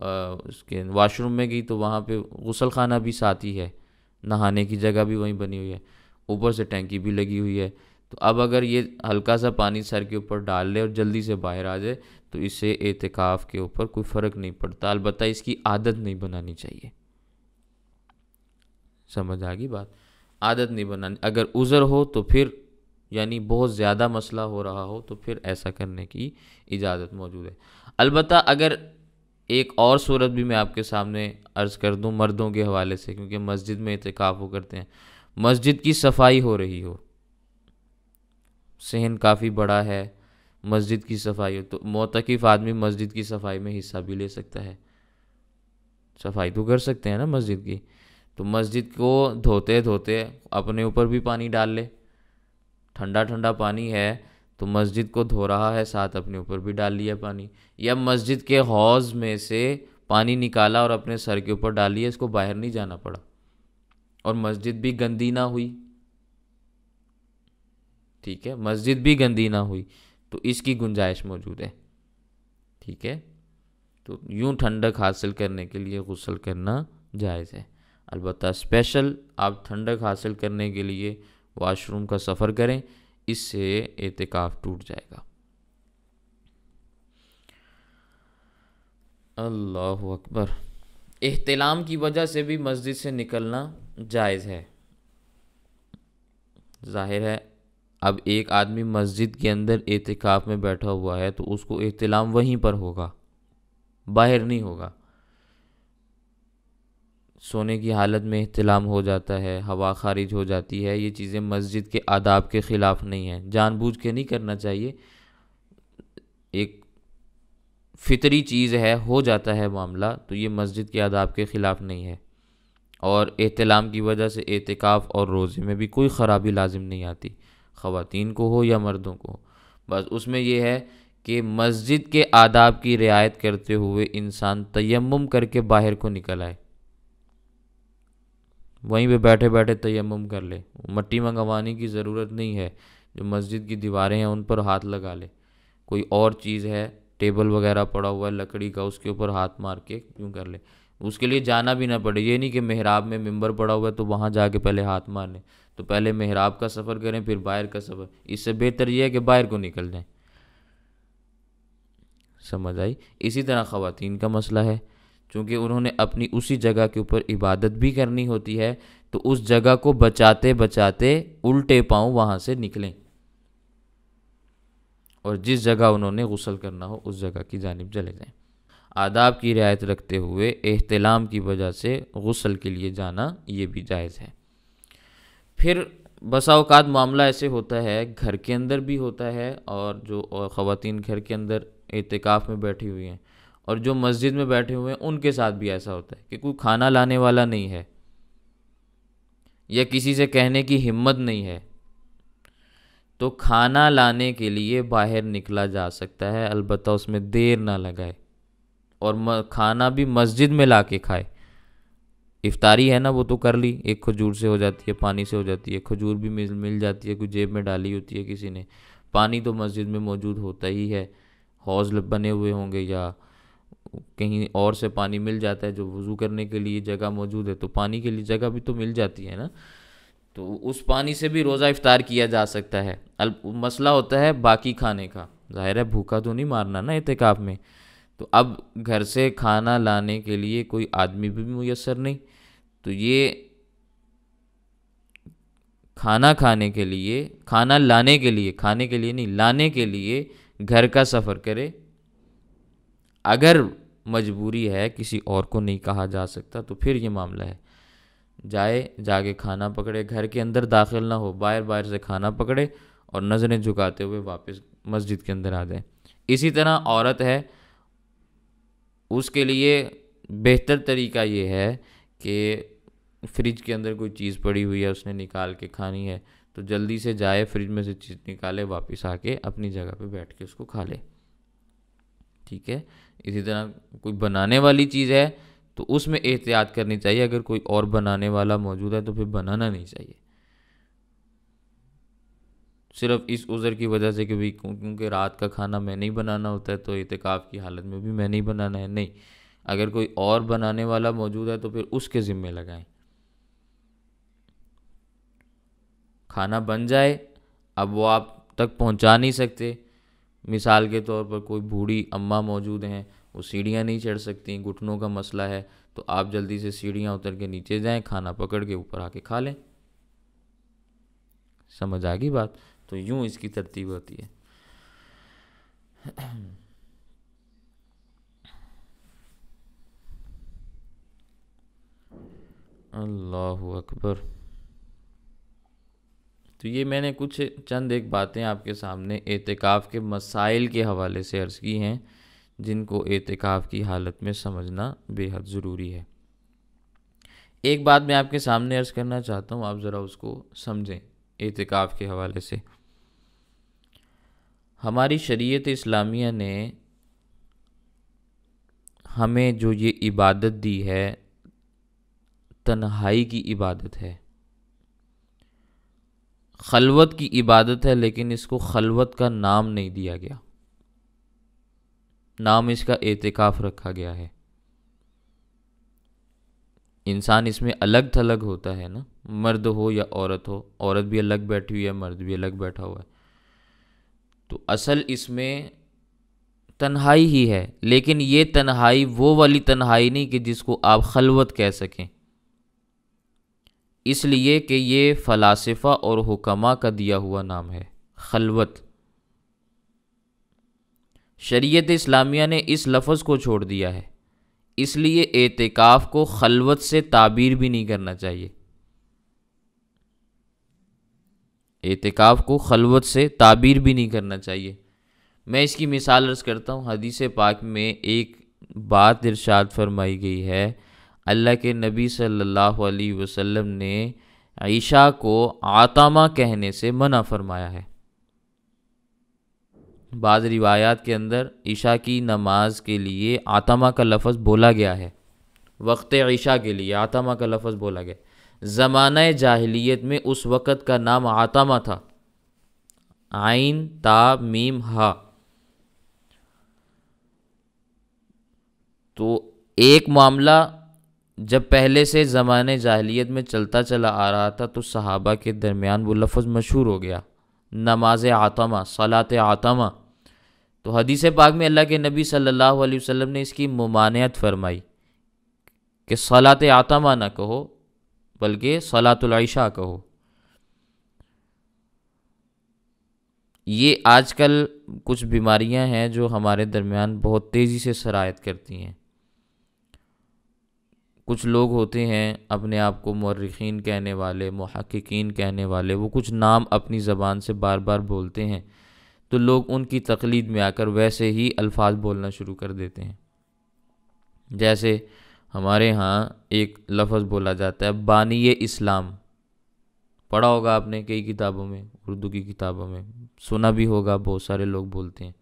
اس کے واش روم میں گئی، تو وہاں پہ غسل خانہ بھی ساتھ ہی ہے، نہانے کی جگہ بھی وہیں بنی ہوئی ہے، اوپر سے ٹینکی بھی لگی ہوئی ہے، تو اب اگر یہ ہلکا سا پانی سر کے اوپر ڈال لے اور جلدی سے باہر آ جائے تو اس سے اعتکاف کے اوپر کوئی فرق نہیں پڑتا، البتہ اس کی عادت نہیں بنانی چاہیے۔ سمجھ آ گئی بات؟ عادت نہیں بنانی، اگر عذر ہو تو پھر یعنی بہت زیادہ مسئلہ ہو رہا ہو تو پھر ایسا کرنے کی اجازت موجود ہے۔ البتہ اگر ایک اور صورت بھی میں آپ کے سامنے عرض کر دوں مردوں کے حوالے سے، کیونکہ مسجد میں اعتکاف وہ کرتے ہیں، مسجد کی صفائی ہو رہی ہو، صحن کافی بڑا ہے، مسجد کی صفائی ہو، تو معتکف آدمی مسجد کی صفائی میں حصہ بھی لے سکتا ہے، صفائی تو کر سکتے ہیں نا مسجد کی، تو مسجد کو دھوتے دھوتے اپنے اوپر بھی پانی ڈال لے، ٹھنڈا ٹھنڈا پانی ہے تو مسجد کو دھو رہا ہے، ساتھ اپنے اوپر بھی ڈال لیا پانی، یا مسجد کے حوض میں سے پانی نکالا اور اپنے سر کے اوپر ڈال لیا، اس کو باہر نہیں جانا پڑا اور مسجد بھی گندی نہ ہوئی، ٹھیک ہے، مسجد بھی گندی نہ ہوئی تو اس کی گنجائش موجود ہے، ٹھیک ہے۔ تو یوں ٹھنڈک حاصل کرنے کے لیے غسل کرنا جائز ہے، البتہ اسپیشل آپ ٹھنڈک حاصل کرنے کے لیے واش روم کا سفر کریں، اس سے اعتکاف ٹوٹ جائے گا۔ اللہ اکبر۔ احتلام کی وجہ سے بھی مسجد سے نکلنا جائز ہے، ظاہر ہے اب ایک آدمی مسجد کے اندر اعتکاف میں بیٹھا ہوا ہے تو اس کو احتلام وہیں پر ہوگا، باہر نہیں ہوگا۔ سونے کی حالت میں احتلام ہو جاتا ہے، ہوا خارج ہو جاتی ہے، یہ چیزیں مسجد کے آداب کے خلاف نہیں ہیں، جان بوجھ کے نہیں کرنا چاہیے، ایک فطری چیز ہے، ہو جاتا ہے معاملہ، تو یہ مسجد کے آداب کے خلاف نہیں ہے، اور احتلام کی وجہ سے اعتکاف اور روزے میں بھی کوئی خرابی لازم نہیں آتی، خواتین کو ہو یا مردوں کو، بس اس میں یہ ہے کہ مسجد کے آداب کی رعایت کرتے ہوئے انسان تیمم کر کے باہر کو نکل آئے، وہیں پہ بیٹھے بیٹھے تیمم کر لے، مٹی منگوانے کی ضرورت نہیں ہے، جو مسجد کی دیواریں ہیں ان پر ہاتھ لگا لے، کوئی اور چیز ہے ٹیبل وغیرہ پڑا ہوا ہے لکڑی کا، اس کے اوپر ہاتھ مار کے کیوں کر لے، اس کے لیے جانا بھی نہ پڑے، یہ نہیں کہ محراب میں ممبر پڑا ہوا ہے تو وہاں جا کے پہلے ہاتھ مار لیں، تو پہلے محراب کا سفر کریں پھر باہر کا سفر، اس سے بہتر یہ ہے کہ باہر کو نکل جائیں۔ سمجھ آئی؟ اسی طرح خواتین کا مسئلہ ہے، چونکہ انہوں نے اپنی اسی جگہ کے اوپر عبادت بھی کرنی ہوتی ہے تو اس جگہ کو بچاتے بچاتے الٹے پاؤں وہاں سے نکلیں اور جس جگہ انہوں نے غسل کرنا ہو اس جگہ کی جانب چلے جائیں، آداب کی رعایت رکھتے ہوئے احتلام کی وجہ سے غسل کے لیے جانا یہ بھی جائز ہے۔ پھر بسا اوقات معاملہ ایسے ہوتا ہے، گھر کے اندر بھی ہوتا ہے، اور جو خواتین گھر کے اندر اعتکاف میں بیٹھی ہوئی ہیں اور جو مسجد میں بیٹھے ہوئے ہیں ان کے ساتھ بھی ایسا ہوتا ہے کہ کوئی کھانا لانے والا نہیں ہے یا کسی سے کہنے کی ہمت نہیں ہے، تو کھانا لانے کے لیے باہر نکلا جا سکتا ہے، البتہ اس میں دیر نہ لگائے اور کھانا بھی مسجد میں لا کے کھائے۔ افطاری ہے نا وہ تو کر لی، ایک کھجور سے ہو جاتی ہے، پانی سے ہو جاتی ہے، کھجور بھی مل جاتی ہے، کوئی جیب میں ڈالی ہوتی ہے کسی نے، پانی تو مسجد میں موجود ہوتا ہی ہے، حوض بنے ہوئے ہوں گے یا کہیں اور سے پانی مل جاتا ہے، جو وضو کرنے کے لیے جگہ موجود ہے تو پانی کے لیے جگہ بھی تو مل جاتی ہے نا، تو اس پانی سے بھی روزہ افطار کیا جا سکتا ہے۔ مسئلہ ہوتا ہے باقی کھانے کا، ظاہر ہے بھوکا تو نہیں مارنا نا اعتکاف میں، تو اب گھر سے کھانا لانے کے لیے کوئی آدمی بھی میسر نہیں، تو یہ کھانا کھانے کے لیے، کھانا لانے کے لیے، کھانے کے لیے نہیں لانے کے لیے گھر کا سفر کرے، اگر مجبوری ہے کسی اور کو نہیں کہا جا سکتا تو پھر یہ معاملہ ہے، جائے جا کے کھانا پکڑے، گھر کے اندر داخل نہ ہو، باہر سے کھانا پکڑے اور نظریں جھکاتے ہوئے واپس مسجد کے اندر آ جائیں۔ اسی طرح عورت ہے، اس کے لیے بہتر طریقہ یہ ہے کہ فریج کے اندر کوئی چیز پڑی ہوئی ہے، اس نے نکال کے کھانی ہے، تو جلدی سے جائے فریج میں سے چیز نکالے، واپس آ کے اپنی جگہ پہ بیٹھ کے اس کو کھا لے، ٹھیک ہے۔ اسی طرح کوئی بنانے والی چیز ہے تو اس میں احتیاط کرنی چاہیے، اگر کوئی اور بنانے والا موجود ہے تو پھر بنانا نہیں چاہیے، صرف اس عذر کی وجہ سے کہ بھی کیونکہ رات کا کھانا میں نہیں بنانا ہوتا ہے تو اعتکاف کی حالت میں بھی میں نہیں بنانا ہے، نہیں، اگر کوئی اور بنانے والا موجود ہے تو پھر اس کے ذمے لگائیں۔ کھانا بن جائے، اب وہ آپ تک پہنچا نہیں سکتے، مثال کے طور پر کوئی بوڑھی اماں موجود ہیں، وہ سیڑھیاں نہیں چڑھ سکتی، گھٹنوں کا مسئلہ ہے، تو آپ جلدی سے سیڑھیاں اتر کے نیچے جائیں، کھانا پکڑ کے اوپر آ کے کھا لیں۔ سمجھ آ گئی بات؟ تو یوں اس کی ترتیب ہوتی ہے۔ اللہ اکبر۔ تو یہ میں نے کچھ چند ایک باتیں آپ کے سامنے اعتکاف کے مسائل کے حوالے سے عرض کی ہیں، جن کو اعتکاف کی حالت میں سمجھنا بے حد ضروری ہے۔ ایک بات میں آپ کے سامنے عرض کرنا چاہتا ہوں، آپ ذرا اس کو سمجھیں اعتکاف کے حوالے سے۔ ہماری شریعت اسلامیہ نے ہمیں جو یہ عبادت دی ہے، تنہائی کی عبادت ہے، خلوت کی عبادت ہے، لیکن اس کو خلوت کا نام نہیں دیا گیا، نام اس کا اعتکاف رکھا گیا ہے۔ انسان اس میں الگ تھلگ ہوتا ہے نا، مرد ہو یا عورت ہو، عورت بھی الگ بیٹھی ہوئی ہے، مرد بھی الگ بیٹھا ہوا ہے، تو اصل اس میں تنہائی ہی ہے، لیکن یہ تنہائی وہ والی تنہائی نہیں کہ جس کو آپ خلوت کہہ سکیں، اس لیے کہ یہ فلاسفہ اور حکماء کا دیا ہوا نام ہے خلوت۔ شریعت اسلامیہ نے اس لفظ کو چھوڑ دیا ہے، اس لیے اعتکاف کو خلوت سے تعبیر بھی نہیں کرنا چاہیے، اعتکاف کو خلوت سے تعبیر بھی نہیں کرنا چاہیے۔ میں اس کی مثال عرض کرتا ہوں۔ حدیث پاک میں ایک بات ارشاد فرمائی گئی ہے، اللہ کے نبی صلی اللہ علیہ وسلم نے عشاء کو عتمہ کہنے سے منع فرمایا ہے۔ بعض روایات کے اندر عشاء کی نماز کے لیے عتمہ کا لفظ بولا گیا ہے، وقت عشاء کے لیے عتمہ کا لفظ بولا گیا۔ زمانہ جاہلیت میں اس وقت کا نام عتمہ تھا، عین تا میم ہا۔ تو ایک معاملہ جب پہلے سے زمانے جاہلیت میں چلتا چلا آ رہا تھا تو صحابہ کے درمیان وہ لفظ مشہور ہو گیا، نماز عتمہ، صلاۃ عتمہ۔ تو حدیث پاک میں اللہ کے نبی صلی اللہ علیہ وسلم نے اس کی ممانعت فرمائی کہ صلاۃ عتمہ نہ کہو بلکہ صلاۃ العشاء کہو۔ یہ آج کل کچھ بیماریاں ہیں جو ہمارے درمیان بہت تیزی سے سرایت کرتی ہیں۔ کچھ لوگ ہوتے ہیں اپنے آپ کو مورخین کہنے والے، محققین کہنے والے، وہ کچھ نام اپنی زبان سے بار بار بولتے ہیں تو لوگ ان کی تقلید میں آ کر ویسے ہی الفاظ بولنا شروع کر دیتے ہیں۔ جیسے ہمارے ہاں ایک لفظ بولا جاتا ہے بانی اسلام، پڑھا ہوگا آپ نے کئی کتابوں میں، اردو کی کتابوں میں سنا بھی ہوگا، بہت سارے لوگ بولتے ہیں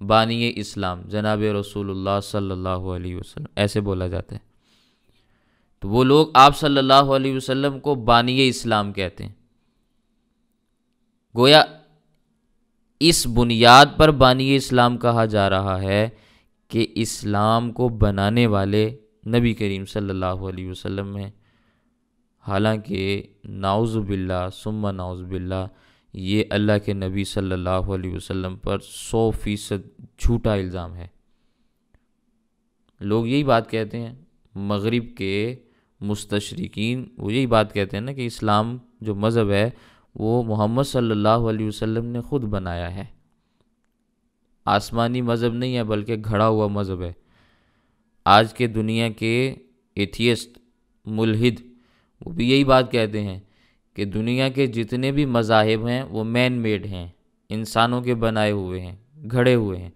بانی اسلام جناب رسول اللہ صلی اللہ علیہ وسلم، ایسے بولا جاتا ہے۔ تو وہ لوگ آپ صلی اللہ علیہ وسلم کو بانی اسلام کہتے ہیں، گویا اس بنیاد پر بانی اسلام کہا جا رہا ہے کہ اسلام کو بنانے والے نبی کریم صلی اللہ علیہ وسلم ہیں، حالانکہ نعوذ باللہ ثم نعوذ باللہ یہ اللہ کے نبی صلی اللہ علیہ وسلم پر 100% جھوٹا الزام ہے۔ لوگ یہی بات کہتے ہیں، مغرب کے مستشرقین وہ یہی بات کہتے ہیں نا کہ اسلام جو مذہب ہے وہ محمد صلی اللہ علیہ وسلم نے خود بنایا ہے، آسمانی مذہب نہیں ہے بلکہ گھڑا ہوا مذہب ہے۔ آج کے دنیا کے ایتھیسٹ، ملحد، وہ بھی یہی بات کہتے ہیں کہ دنیا کے جتنے بھی مذاہب ہیں وہ مین میڈ ہیں، انسانوں کے بنائے ہوئے ہیں، گھڑے ہوئے ہیں۔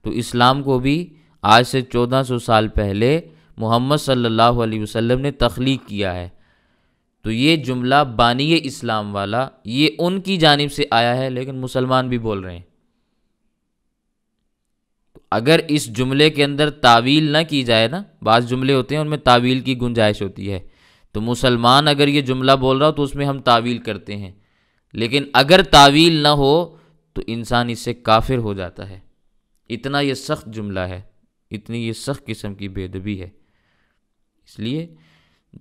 تو اسلام کو بھی آج سے 1400 سال پہلے محمد صلی اللہ علیہ وسلم نے تخلیق کیا ہے۔ تو یہ جملہ بانی اسلام والا یہ ان کی جانب سے آیا ہے، لیکن مسلمان بھی بول رہے ہیں۔ اگر اس جملے کے اندر تعویل نہ کی جائے نا، بعض جملے ہوتے ہیں ان میں تعویل کی گنجائش ہوتی ہے، تو مسلمان اگر یہ جملہ بول رہا ہو تو اس میں ہم تعویل کرتے ہیں، لیکن اگر تعویل نہ ہو تو انسان اس سے کافر ہو جاتا ہے۔ اتنا یہ سخت جملہ ہے، اتنی یہ سخت قسم کی بے ادبی ہے۔ اس لیے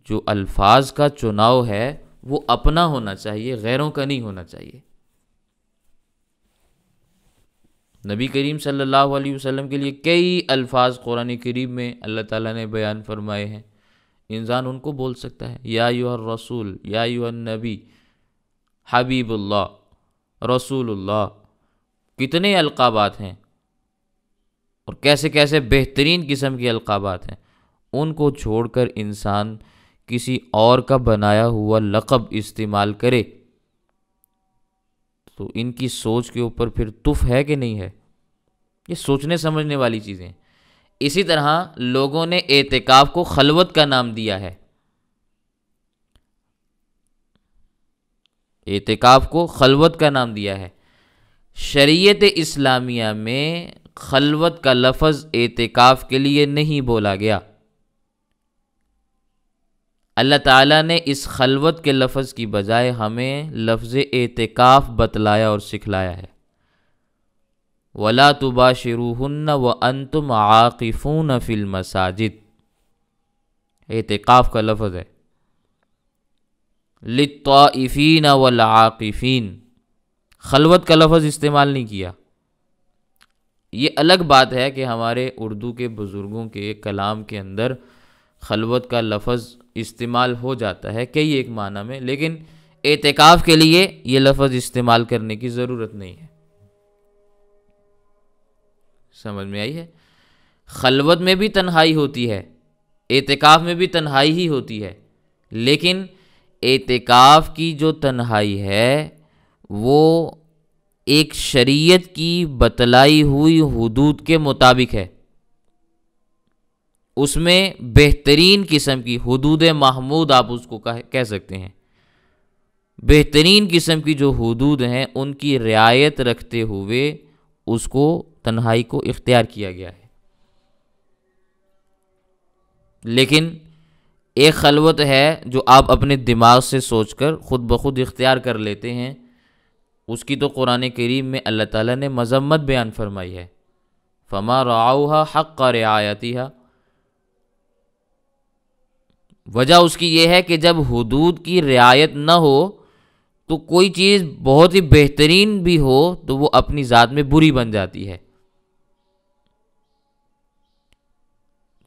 جو الفاظ کا چناؤ ہے وہ اپنا ہونا چاہیے، غیروں کا نہیں ہونا چاہیے۔ نبی کریم صلی اللہ علیہ وسلم کے لیے کئی الفاظ قرآن کریم میں اللہ تعالیٰ نے بیان فرمائے ہیں، انسان ان کو بول سکتا ہے، یا ایھا الرسول، یا ایھا النبی، حبیب اللہ، رسول اللہ، کتنے القابات ہیں اور کیسے کیسے بہترین قسم کے القابات ہیں۔ ان کو چھوڑ کر انسان کسی اور کا بنایا ہوا لقب استعمال کرے تو ان کی سوچ کے اوپر پھر تف ہے کہ نہیں ہے؟ یہ سوچنے سمجھنے والی چیزیں ہیں۔ اسی طرح لوگوں نے اعتکاف کو خلوت کا نام دیا ہے، اعتکاف کو خلوت کا نام دیا ہے۔ شریعت اسلامیہ میں خلوت کا لفظ اعتکاف کے لیے نہیں بولا گیا۔ اللہ تعالیٰ نے اس خلوت کے لفظ کی بجائے ہمیں لفظ اعتکاف بتلایا اور سکھلایا ہے۔ وَلَا تُبَاشِرُوهُنَّ وَأَنْتُمْ عَاقِفُونَ فِي الْمَسَاجِدِ، اعتکاف کا لفظ ہے۔ لِلطَّائِفِينَ وَالْعَاقِفِينَ، خلوت کا لفظ استعمال نہیں کیا۔ یہ الگ بات ہے کہ ہمارے اردو کے بزرگوں کے کلام کے اندر خلوت کا لفظ استعمال ہو جاتا ہے کئی ایک معنی میں، لیکن اعتکاف کے لیے یہ لفظ استعمال کرنے کی ضرورت نہیں ہے۔ سمجھ میں آئی ہے؟ خلوت میں بھی تنہائی ہوتی ہے، اعتکاف میں بھی تنہائی ہی ہوتی ہے، لیکن اعتکاف کی جو تنہائی ہے وہ ایک شریعت کی بتلائی ہوئی حدود کے مطابق ہے، اس میں بہترین قسم کی حدود محمود آپ اس کو کہہ سکتے ہیں، بہترین قسم کی جو حدود ہیں ان کی رعایت رکھتے ہوئے اس کو تنہائی کو اختیار کیا گیا ہے۔ لیکن ایک خلوت ہے جو آپ اپنے دماغ سے سوچ کر خود بخود اختیار کر لیتے ہیں، اس کی تو قرآن کریم میں اللہ تعالیٰ نے مذمت بیان فرمائی ہے، فما رعوها حق رعایتها۔ وجہ اس کی یہ ہے کہ جب حدود کی رعایت نہ ہو تو کوئی چیز بہت ہی بہترین بھی ہو تو وہ اپنی ذات میں بری بن جاتی ہے۔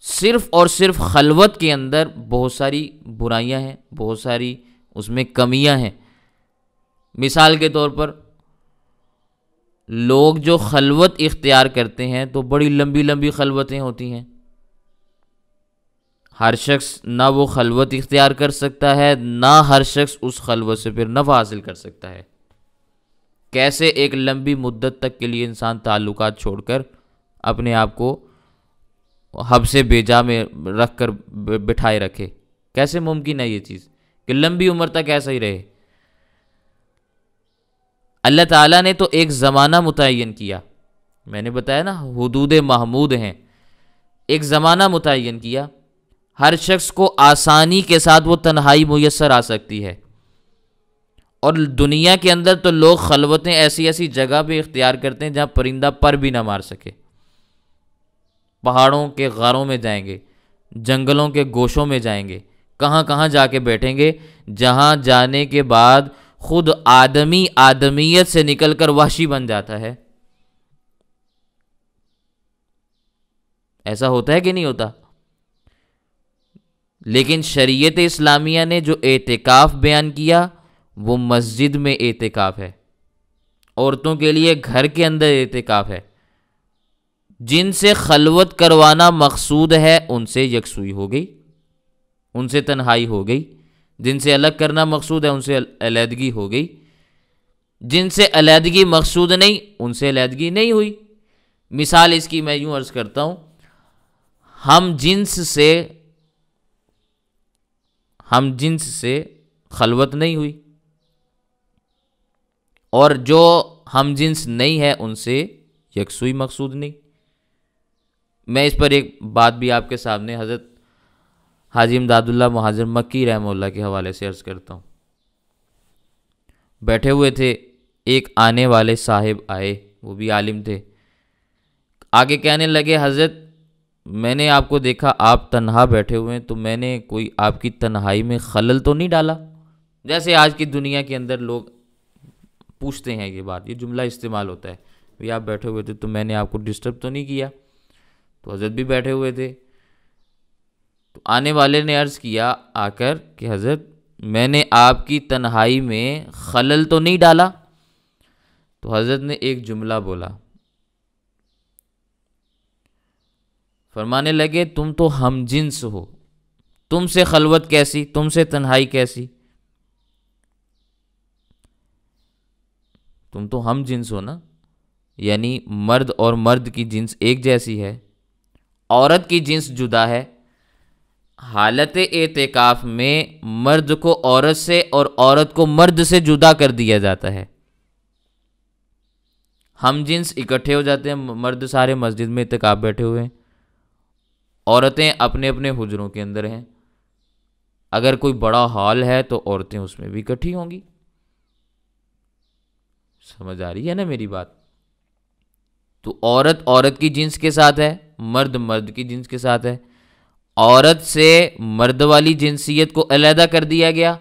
صرف اور صرف خلوت کے اندر بہت ساری برائیاں ہیں، بہت ساری اس میں کمیاں ہیں۔ مثال کے طور پر لوگ جو خلوت اختیار کرتے ہیں تو بڑی لمبی لمبی خلوتیں ہوتی ہیں، ہر شخص نہ وہ خلوت اختیار کر سکتا ہے، نہ ہر شخص اس خلوت سے پھر نفع حاصل کر سکتا ہے۔ کیسے ایک لمبی مدت تک کے لیے انسان تعلقات چھوڑ کر اپنے آپ کو حب سے بیجا میں رکھ کر بٹھائے رکھے؟ کیسے ممکن ہے یہ چیز کہ لمبی عمر تک ایسا ہی رہے؟ اللہ تعالیٰ نے تو ایک زمانہ متعین کیا، میں نے بتایا نا حدود محمود ہیں، ایک زمانہ متعین کیا، ہر شخص کو آسانی کے ساتھ وہ تنہائی میسر آ سکتی ہے۔ اور دنیا کے اندر تو لوگ خلوتیں ایسی ایسی جگہ پہ اختیار کرتے ہیں جہاں پرندہ پر بھی نہ مار سکے، پہاڑوں کے غاروں میں جائیں گے، جنگلوں کے گوشوں میں جائیں گے، کہاں کہاں جا کے بیٹھیں گے، جہاں جانے کے بعد خود آدمی آدمیت سے نکل کر وحشی بن جاتا ہے۔ ایسا ہوتا ہے کہ نہیں ہوتا؟ لیکن شریعت اسلامیہ نے جو اعتکاف بیان کیا وہ مسجد میں اعتکاف ہے، عورتوں کے لیے گھر کے اندر اعتکاف ہے۔ جن سے خلوت کروانا مقصود ہے ان سے یکسوئی ہو گئی، ان سے تنہائی ہو گئی، جن سے الگ کرنا مقصود ہے ان سے علیحدگی ہو گئی، جن سے علیحدگی مقصود نہیں ان سے علیحدگی نہیں ہوئی۔ مثال اس کی میں یوں عرض کرتا ہوں، ہم جنس سے خلوت نہیں ہوئی، اور جو ہم جنس نہیں ہے ان سے یکسوئی مقصود نہیں۔ میں اس پر ایک بات بھی آپ کے سامنے حضرت حاجی امداد اللہ مہاجر مکی رحمہ اللہ کے حوالے سے عرض کرتا ہوں۔ بیٹھے ہوئے تھے، ایک آنے والے صاحب آئے، وہ بھی عالم تھے، آگے کہنے لگے حضرت میں نے آپ کو دیکھا آپ تنہا بیٹھے ہوئے ہیں، تو میں نے کوئی آپ کی تنہائی میں خلل تو نہیں ڈالا؟ جیسے آج کی دنیا کے اندر لوگ پوچھتے ہیں یہ بات، یہ جملہ استعمال ہوتا ہے، بھی آپ بیٹھے ہوئے تھے تو میں نے آپ کو ڈسٹرب تو نہیں کیا؟ تو حضرت بھی بیٹھے ہوئے تھے، تو آنے والے نے عرض کیا آ کر کہ حضرت میں نے آپ کی تنہائی میں خلل تو نہیں ڈالا؟ تو حضرت نے ایک جملہ بولا، فرمانے لگے تم تو ہم جنس ہو، تم سے خلوت کیسی، تم سے تنہائی کیسی؟ تم تو ہم جنس ہو نا، یعنی مرد اور مرد کی جنس ایک جیسی ہے، عورت کی جنس جدا ہے۔ حالت اعتکاف میں مرد کو عورت سے اور عورت کو مرد سے جدا کر دیا جاتا ہے۔ ہم جنس اکٹھے ہو جاتے ہیں، مرد سارے مسجد میں اعتکاف بیٹھے ہوئے ہیں، عورتیں اپنے اپنے حجروں کے اندر ہیں، اگر کوئی بڑا ہال ہے تو عورتیں اس میں بھی اکٹھی ہوں گی۔ سمجھ آ رہی ہے نا میری بات؟ تو عورت عورت کی جنس کے ساتھ ہے، مرد مرد کی جنس کے ساتھ ہے، عورت سے مرد والی جنسیت کو علیحدہ کر دیا گیا،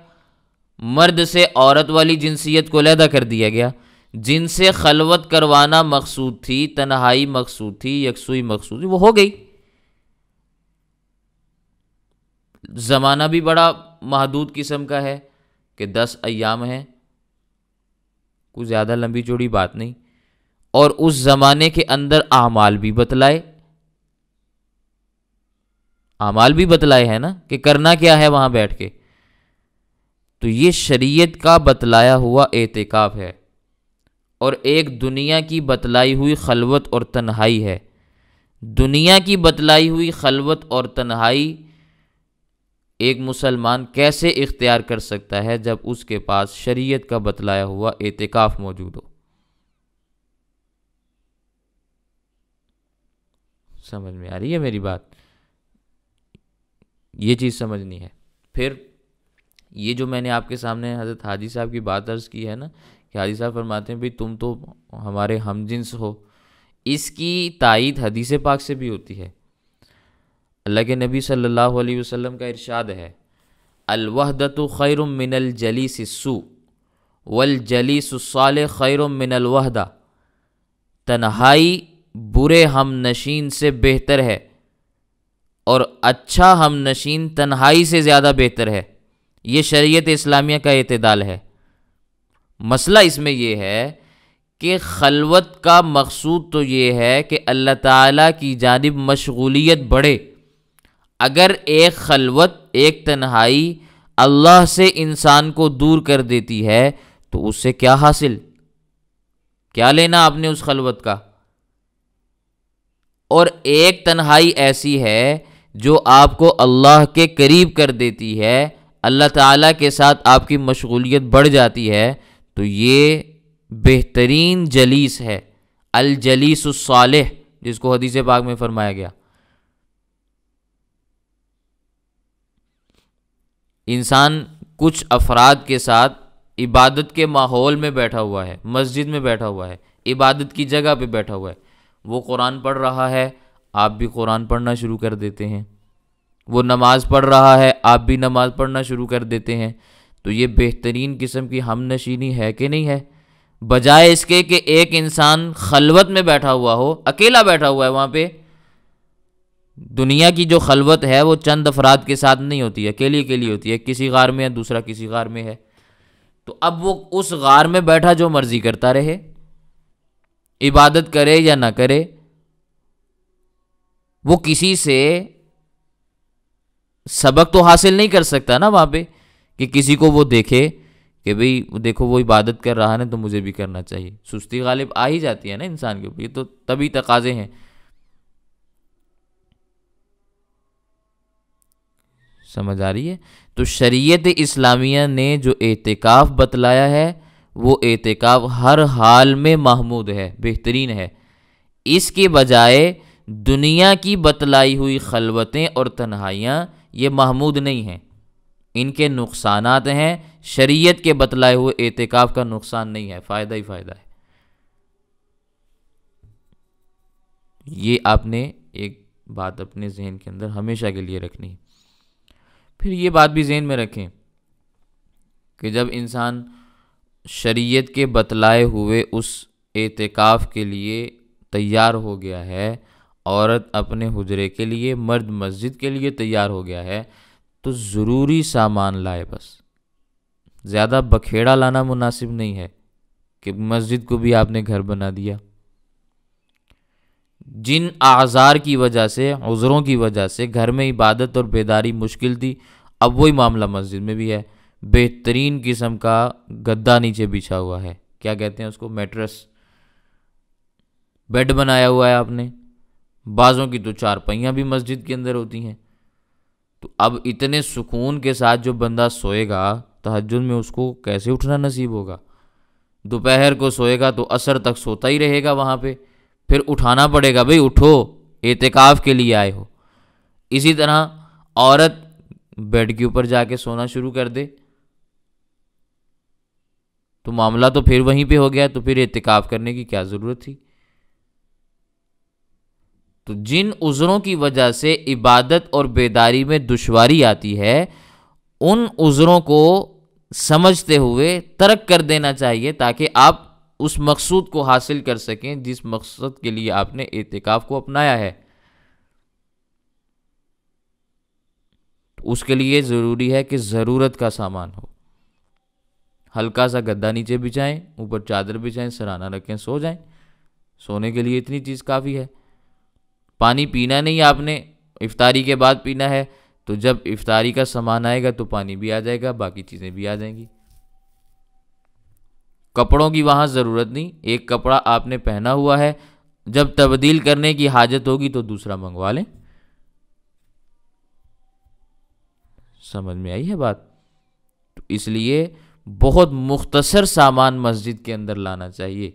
مرد سے عورت والی جنسیت کو علیحدہ کر دیا گیا۔ جن سے خلوت کروانا مقصود تھی، تنہائی مقصود تھی، یکسوئی مقصود تھی، وہ ہو گئی۔ زمانہ بھی بڑا محدود قسم کا ہے کہ 10 ایام ہیں، کوئی زیادہ لمبی چوڑی بات نہیں، اور اس زمانے کے اندر اعمال بھی بتلائے، اعمال بھی بتلائے ہیں نا کہ کرنا کیا ہے وہاں بیٹھ کے۔ تو یہ شریعت کا بتلایا ہوا اعتکاف ہے، اور ایک دنیا کی بتلائی ہوئی خلوت اور تنہائی ہے۔ دنیا کی بتلائی ہوئی خلوت اور تنہائی ایک مسلمان کیسے اختیار کر سکتا ہے جب اس کے پاس شریعت کا بتلایا ہوا اعتکاف موجود ہو؟ سمجھ میں آ رہی ہے میری بات؟ یہ چیز سمجھنی ہے۔ پھر یہ جو میں نے آپ کے سامنے حضرت حاجی صاحب کی بات عرض کی ہے نا، کہ حاجی صاحب فرماتے ہیں بھئی تم تو ہمارے ہم جنس ہو، اس کی تائید حدیث پاک سے بھی ہوتی ہے۔ اللہ کے نبی صلی اللہ علیہ وسلم کا ارشاد ہے، الوحدۃ خیر من الجلیس السوء والجلیس الصالح خیر من الوحدہ، تنہائی برے ہم نشین سے بہتر ہے، اور اچھا ہم نشین تنہائی سے زیادہ بہتر ہے۔ یہ شریعت اسلامیہ کا اعتدال ہے۔ مسئلہ اس میں یہ ہے کہ خلوت کا مقصود تو یہ ہے کہ اللہ تعالیٰ کی جانب مشغولیت بڑھے۔ اگر ایک خلوت، ایک تنہائی اللہ سے انسان کو دور کر دیتی ہے تو اس سے کیا حاصل، کیا لینا آپ نے اس خلوت کا؟ اور ایک تنہائی ایسی ہے جو آپ کو اللہ کے قریب کر دیتی ہے، اللہ تعالیٰ کے ساتھ آپ کی مشغولیت بڑھ جاتی ہے، تو یہ بہترین جلیس ہے، الجلیس الصالح، جس کو حدیث پاک میں فرمایا گیا۔ انسان کچھ افراد کے ساتھ عبادت کے ماحول میں بیٹھا ہوا ہے، مسجد میں بیٹھا ہوا ہے، عبادت کی جگہ پہ بیٹھا ہوا ہے، وہ قرآن پڑھ رہا ہے، آپ بھی قرآن پڑھنا شروع کر دیتے ہیں، وہ نماز پڑھ رہا ہے، آپ بھی نماز پڑھنا شروع کر دیتے ہیں، تو یہ بہترین قسم کی ہم نشینی ہے کہ نہیں ہے؟ بجائے اس کے کہ ایک انسان خلوت میں بیٹھا ہوا ہو، اکیلا بیٹھا ہوا ہے وہاں پہ۔ دنیا کی جو خلوت ہے وہ چند افراد کے ساتھ نہیں ہوتی ہے، اکیلی اکیلی ہوتی ہے، کسی غار میں ہے، دوسرا کسی غار میں ہے، تو اب وہ اس غار میں بیٹھا جو مرضی کرتا رہے، عبادت کرے یا نہ کرے، وہ کسی سے سبق تو حاصل نہیں کر سکتا نا وہاں پہ، کہ کسی کو وہ دیکھے کہ بھئی دیکھو وہ عبادت کر رہا ہے تو مجھے بھی کرنا چاہیے۔ سستی غالب آ ہی جاتی ہے نا انسان کے اوپر، یہ تو طبی تقاضے ہیں۔ سمجھ آ رہی ہے؟ تو شریعت اسلامیہ نے جو اعتکاف بتلایا ہے وہ اعتکاف ہر حال میں محمود ہے، بہترین ہے۔ اس کے بجائے دنیا کی بتلائی ہوئی خلوتیں اور تنہائیاں یہ محمود نہیں ہیں، ان کے نقصانات ہیں۔ شریعت کے بتلائے ہوئے اعتکاف کا نقصان نہیں ہے، فائدہ ہی فائدہ ہے۔ یہ آپ نے ایک بات اپنے ذہن کے اندر ہمیشہ کے لیے رکھنی ہے۔ پھر یہ بات بھی ذہن میں رکھیں کہ جب انسان شریعت کے بتلائے ہوئے اس اعتکاف کے لیے تیار ہو گیا ہے، عورت اپنے حجرے کے لیے، مرد مسجد کے لیے تیار ہو گیا ہے، تو ضروری سامان لائے۔ بس زیادہ بکھیڑا لانا مناسب نہیں ہے کہ مسجد کو بھی آپ نے گھر بنا دیا۔ جن اعذار کی وجہ سے، عذروں کی وجہ سے گھر میں عبادت اور بیداری مشکل تھی، اب وہی معاملہ مسجد میں بھی ہے۔ بہترین قسم کا گدا نیچے بچھا ہوا ہے، کیا کہتے ہیں اس کو، میٹرس، بیڈ بنایا ہوا ہے آپ نے۔ بعضوں کی تو چارپائیاں بھی مسجد کے اندر ہوتی ہیں۔ تو اب اتنے سکون کے ساتھ جو بندہ سوئے گا تہجد میں، اس کو کیسے اٹھنا نصیب ہوگا؟ دوپہر کو سوئے گا تو عصر تک سوتا ہی رہے گا وہاں پہ، پھر اٹھانا پڑے گا، بھئی اٹھو، اعتکاف کے لیے آئے ہو۔ اسی طرح عورت بیڈ کے اوپر جا کے سونا شروع کر دے تو معاملہ تو پھر وہیں پہ ہو گیا، تو پھر اعتکاف کرنے کی کیا ضرورت تھی؟ تو جن عذروں کی وجہ سے عبادت اور بیداری میں دشواری آتی ہے، ان عذروں کو سمجھتے ہوئے ترک کر دینا چاہیے تاکہ آپ اس مقصود کو حاصل کر سکیں جس مقصد کے لیے آپ نے اعتکاف کو اپنایا ہے۔ اس کے لیے ضروری ہے کہ ضرورت کا سامان ہو۔ ہلکا سا گدا نیچے بچھائیں، اوپر چادر بچھائیں، سرہانہ رکھیں، سو جائیں۔ سونے کے لیے اتنی چیز کافی ہے۔ پانی پینا نہیں آپ نے، افطاری کے بعد پینا ہے، تو جب افطاری کا سامان آئے گا تو پانی بھی آ جائے گا، باقی چیزیں بھی آ جائیں گی۔ کپڑوں کی وہاں ضرورت نہیں، ایک کپڑا آپ نے پہنا ہوا ہے، جب تبدیل کرنے کی حاجت ہوگی تو دوسرا منگوا لیں۔ سمجھ میں آئی ہے بات؟ تو اس لیے بہت مختصر سامان مسجد کے اندر لانا چاہیے،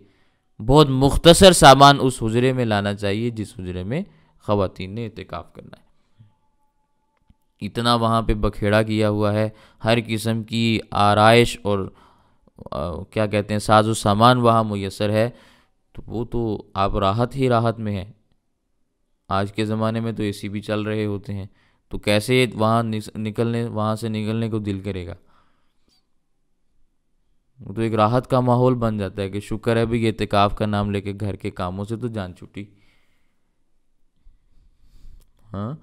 بہت مختصر سامان اس حجرے میں لانا چاہیے جس حجرے میں خواتین نے اعتکاف کرنا ہے۔ اتنا وہاں پہ بکھیڑا کیا ہوا ہے، ہر قسم کی آرائش اور کیا کہتے ہیں ساز و سامان وہاں میسر ہے، تو وہ تو آپ راحت ہی راحت میں ہیں۔ آج کے زمانے میں تو اے سی بھی چل رہے ہوتے ہیں، تو کیسے وہاں سے نکلنے کو دل کرے گا؟ وہ تو ایک راحت کا ماحول بن جاتا ہے کہ شکر ہے بھی اعتکاف کا نام لے کے گھر کے کاموں سے تو جان چھٹی۔ ہاں،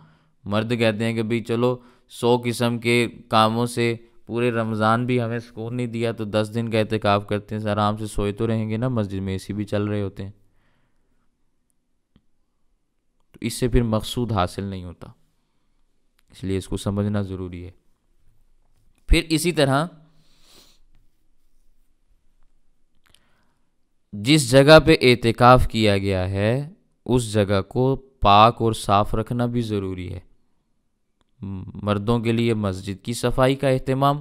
مرد کہتے ہیں کہ بھئی چلو 100 قسم کے کاموں سے پورے رمضان بھی ہمیں سکون نہیں دیا، تو 10 دن کا اعتکاف کرتے ہیں، آرام سے سوئے تو رہیں گے نا، مسجد میں اے سی بھی چل رہے ہوتے ہیں۔ تو اس سے پھر مقصود حاصل نہیں ہوتا، اس لیے اس کو سمجھنا ضروری ہے۔ پھر اسی طرح جس جگہ پہ اعتکاف کیا گیا ہے اس جگہ کو پاک اور صاف رکھنا بھی ضروری ہے۔ مردوں کے لیے مسجد کی صفائی کا اہتمام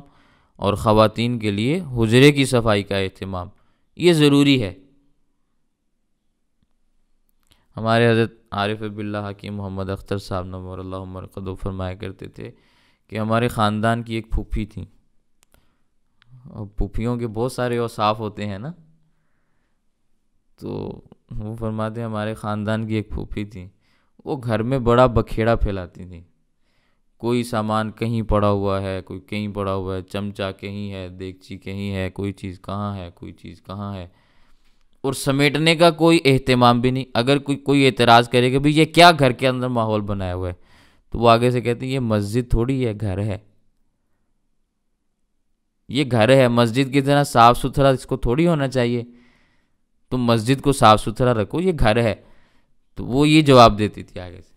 اور خواتین کے لیے حجرے کی صفائی کا اہتمام، یہ ضروری ہے۔ ہمارے حضرت عارف باللہ حکیم محمد اختر صاحب نور اللہ مرقدہ فرمایا کرتے تھے کہ ہمارے خاندان کی ایک پھوپھی تھیں، اور پھوپھیوں کے بہت سارے اوصاف ہوتے ہیں نا، تو وہ فرماتے ہیں ہمارے خاندان کی ایک پھوپھی تھی، وہ گھر میں بڑا بکھیڑا پھیلاتی تھی۔ کوئی سامان کہیں پڑا ہوا ہے، کوئی کہیں پڑا ہوا ہے، چمچہ کہیں ہے، دیگچی کہیں ہے، کوئی چیز کہاں ہے، کوئی چیز کہاں ہے، اور سمیٹنے کا کوئی اہتمام بھی نہیں۔ اگر کوئی اعتراض کرے کہ بھئی یہ کیا گھر کے اندر ماحول بنایا ہوا ہے، تو وہ آگے سے کہتے ہیں یہ مسجد تھوڑی ہے، گھر ہے، یہ گھر ہے، مسجد کی طرح صاف ستھرا اس کو تھوڑی ہونا چاہیے، تم مسجد کو صاف ستھرا رکھو، یہ گھر ہے۔ تو وہ یہ جواب دیتی تھی آگے سے۔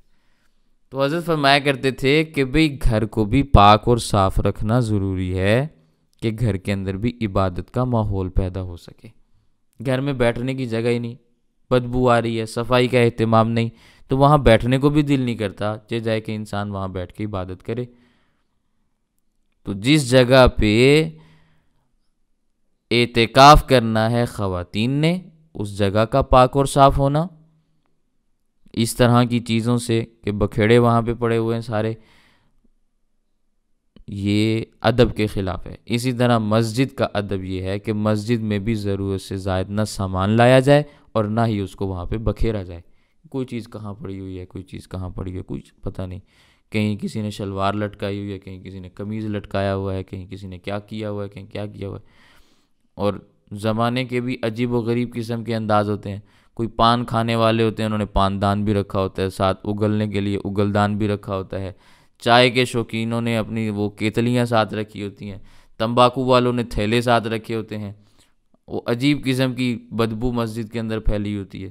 تو حضرت فرمایا کرتے تھے کہ بھئی گھر کو بھی پاک اور صاف رکھنا ضروری ہے کہ گھر کے اندر بھی عبادت کا ماحول پیدا ہو سکے۔ گھر میں بیٹھنے کی جگہ ہی نہیں، بدبو آ رہی ہے، صفائی کا اہتمام نہیں، تو وہاں بیٹھنے کو بھی دل نہیں کرتا، چاہے جائے کہ انسان وہاں بیٹھ کے عبادت کرے۔ تو جس جگہ پہ اعتکاف کرنا ہے خواتین نے، اس جگہ کا پاک اور صاف ہونا، اس طرح کی چیزوں سے کہ بکھیڑے وہاں پہ پڑے ہوئے ہیں سارے، یہ ادب کے خلاف ہے۔ اسی طرح مسجد کا ادب یہ ہے کہ مسجد میں بھی ضرورت سے زائد نہ سامان لایا جائے اور نہ ہی اس کو وہاں پہ بکھیرا جائے۔ کوئی چیز کہاں پڑی ہوئی ہے، کوئی چیز کہاں پڑی ہوئی ہے، کچھ پتہ نہیں، کہیں کسی نے شلوار لٹکائی ہوئی ہے، کہیں کسی نے قمیض لٹکایا ہوا ہے، کہیں کسی نے کیا کیا ہوا ہے، کہیں کیا کیا ہوا ہے۔ اور زمانے کے بھی عجیب و غریب قسم کے انداز ہوتے ہیں۔ کوئی پان کھانے والے ہوتے ہیں، انہوں نے پان دان بھی رکھا ہوتا ہے، ساتھ اگلنے کے لیے اگل دان بھی رکھا ہوتا ہے۔ چائے کے شوقینوں نے اپنی وہ کیتلیاں ساتھ رکھی ہوتی ہیں، تمباکو والوں نے تھیلے ساتھ رکھے ہوتے ہیں۔ وہ عجیب قسم کی بدبو مسجد کے اندر پھیلی ہوتی ہے۔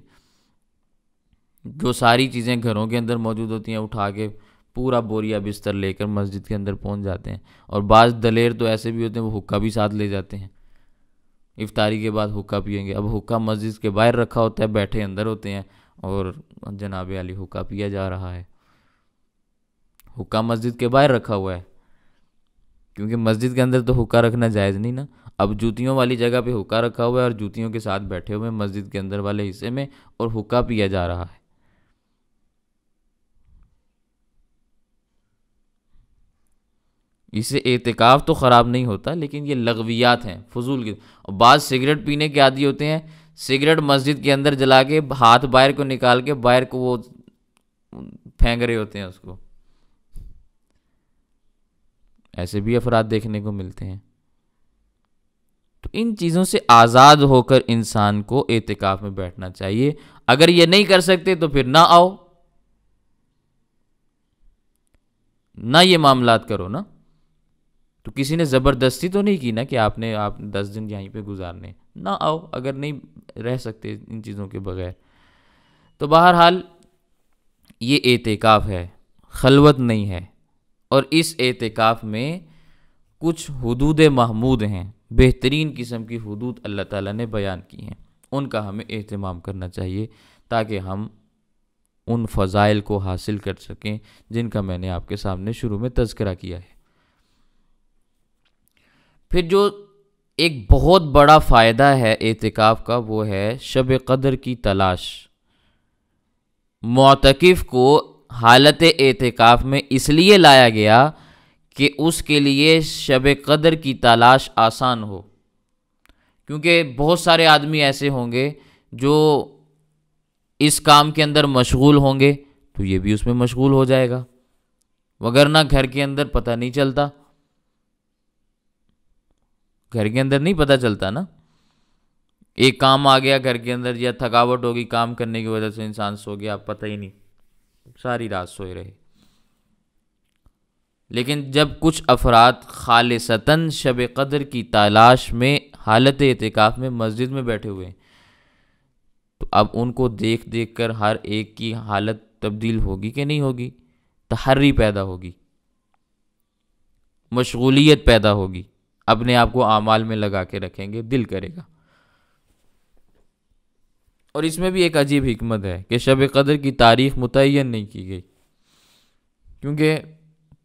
جو ساری چیزیں گھروں کے اندر موجود ہوتی ہیں اٹھا کے پورا بوریا بستر لے کر مسجد کے اندر پہنچ جاتے ہیں۔ اور بعض دلیر تو ایسے بھی ہوتے ہیں وہ حقہ بھی ساتھ لے جاتے ہیں، افطاری کے بعد حقہ پئیں گے۔ اب حقہ مسجد کے باہر رکھا ہوتا ہے، بیٹھے اندر ہوتے ہیں اور جناب علی حقہ پیا جا رہا ہے۔ حقہ مسجد کے باہر رکھا ہوا ہے، کیونکہ مسجد کے اندر تو حقہ رکھنا جائز نہیں نا۔ اب جوتیوں والی جگہ پہ حقہ رکھا ہوا ہے اور جوتیوں کے ساتھ بیٹھے ہوئے ہیں مسجد کے اندر والے حصے میں، اور حقہ پیا جا رہا ہے۔ اس سے اعتکاف تو خراب نہیں ہوتا، لیکن یہ لغویات ہیں، فضول کی۔ اور بعض سگریٹ پینے کے عادی ہوتے ہیں، سگریٹ مسجد کے اندر جلا کے ہاتھ باہر کو نکال کے باہر کو وہ پھینک رہے ہوتے ہیں اس کو۔ ایسے بھی افراد دیکھنے کو ملتے ہیں۔ تو ان چیزوں سے آزاد ہو کر انسان کو اعتکاف میں بیٹھنا چاہیے۔ اگر یہ نہیں کر سکتے تو پھر نہ آؤ، نہ یہ معاملات کرو نا۔ تو کسی نے زبردستی تو نہیں کی نا کہ آپ 10 دن یہیں پہ گزارنے، نہ آؤ اگر نہیں رہ سکتے ان چیزوں کے بغیر۔ تو بہرحال یہ اعتکاف ہے، خلوت نہیں ہے۔ اور اس اعتکاف میں کچھ حدود محمود ہیں، بہترین قسم کی حدود اللہ تعالیٰ نے بیان کی ہیں، ان کا ہمیں اہتمام کرنا چاہیے تاکہ ہم ان فضائل کو حاصل کر سکیں جن کا میں نے آپ کے سامنے شروع میں تذکرہ کیا ہے۔ پھر جو ایک بہت بڑا فائدہ ہے اعتکاف کا، وہ ہے شب قدر کی تلاش۔ معتکف کو حالت اعتکاف میں اس لیے لایا گیا کہ اس کے لیے شب قدر کی تلاش آسان ہو، کیونکہ بہت سارے آدمی ایسے ہوں گے جو اس کام کے اندر مشغول ہوں گے، تو یہ بھی اس میں مشغول ہو جائے گا، وگرنہ گھر کے اندر پتہ نہیں چلتا، گھر کے اندر نہیں پتہ چلتا نا۔ ایک کام آ گیا گھر کے اندر، یا تھکاوٹ ہوگی کام کرنے کی وجہ سے انسان سو گیا، پتہ ہی نہیں، ساری رات سوئے رہے۔ لیکن جب کچھ افراد خالصتاً شب قدر کی تلاش میں حالت اعتکاف میں مسجد میں بیٹھے ہوئے ہیں، تو اب ان کو دیکھ دیکھ کر ہر ایک کی حالت تبدیل ہوگی کہ نہیں ہوگی؟ تحری پیدا ہوگی، مشغولیت پیدا ہوگی، اپنے آپ کو اعمال میں لگا کے رکھیں گے، دل کرے گا۔ اور اس میں بھی ایک عجیب حکمت ہے کہ شب قدر کی تاریخ متعین نہیں کی گئی، کیونکہ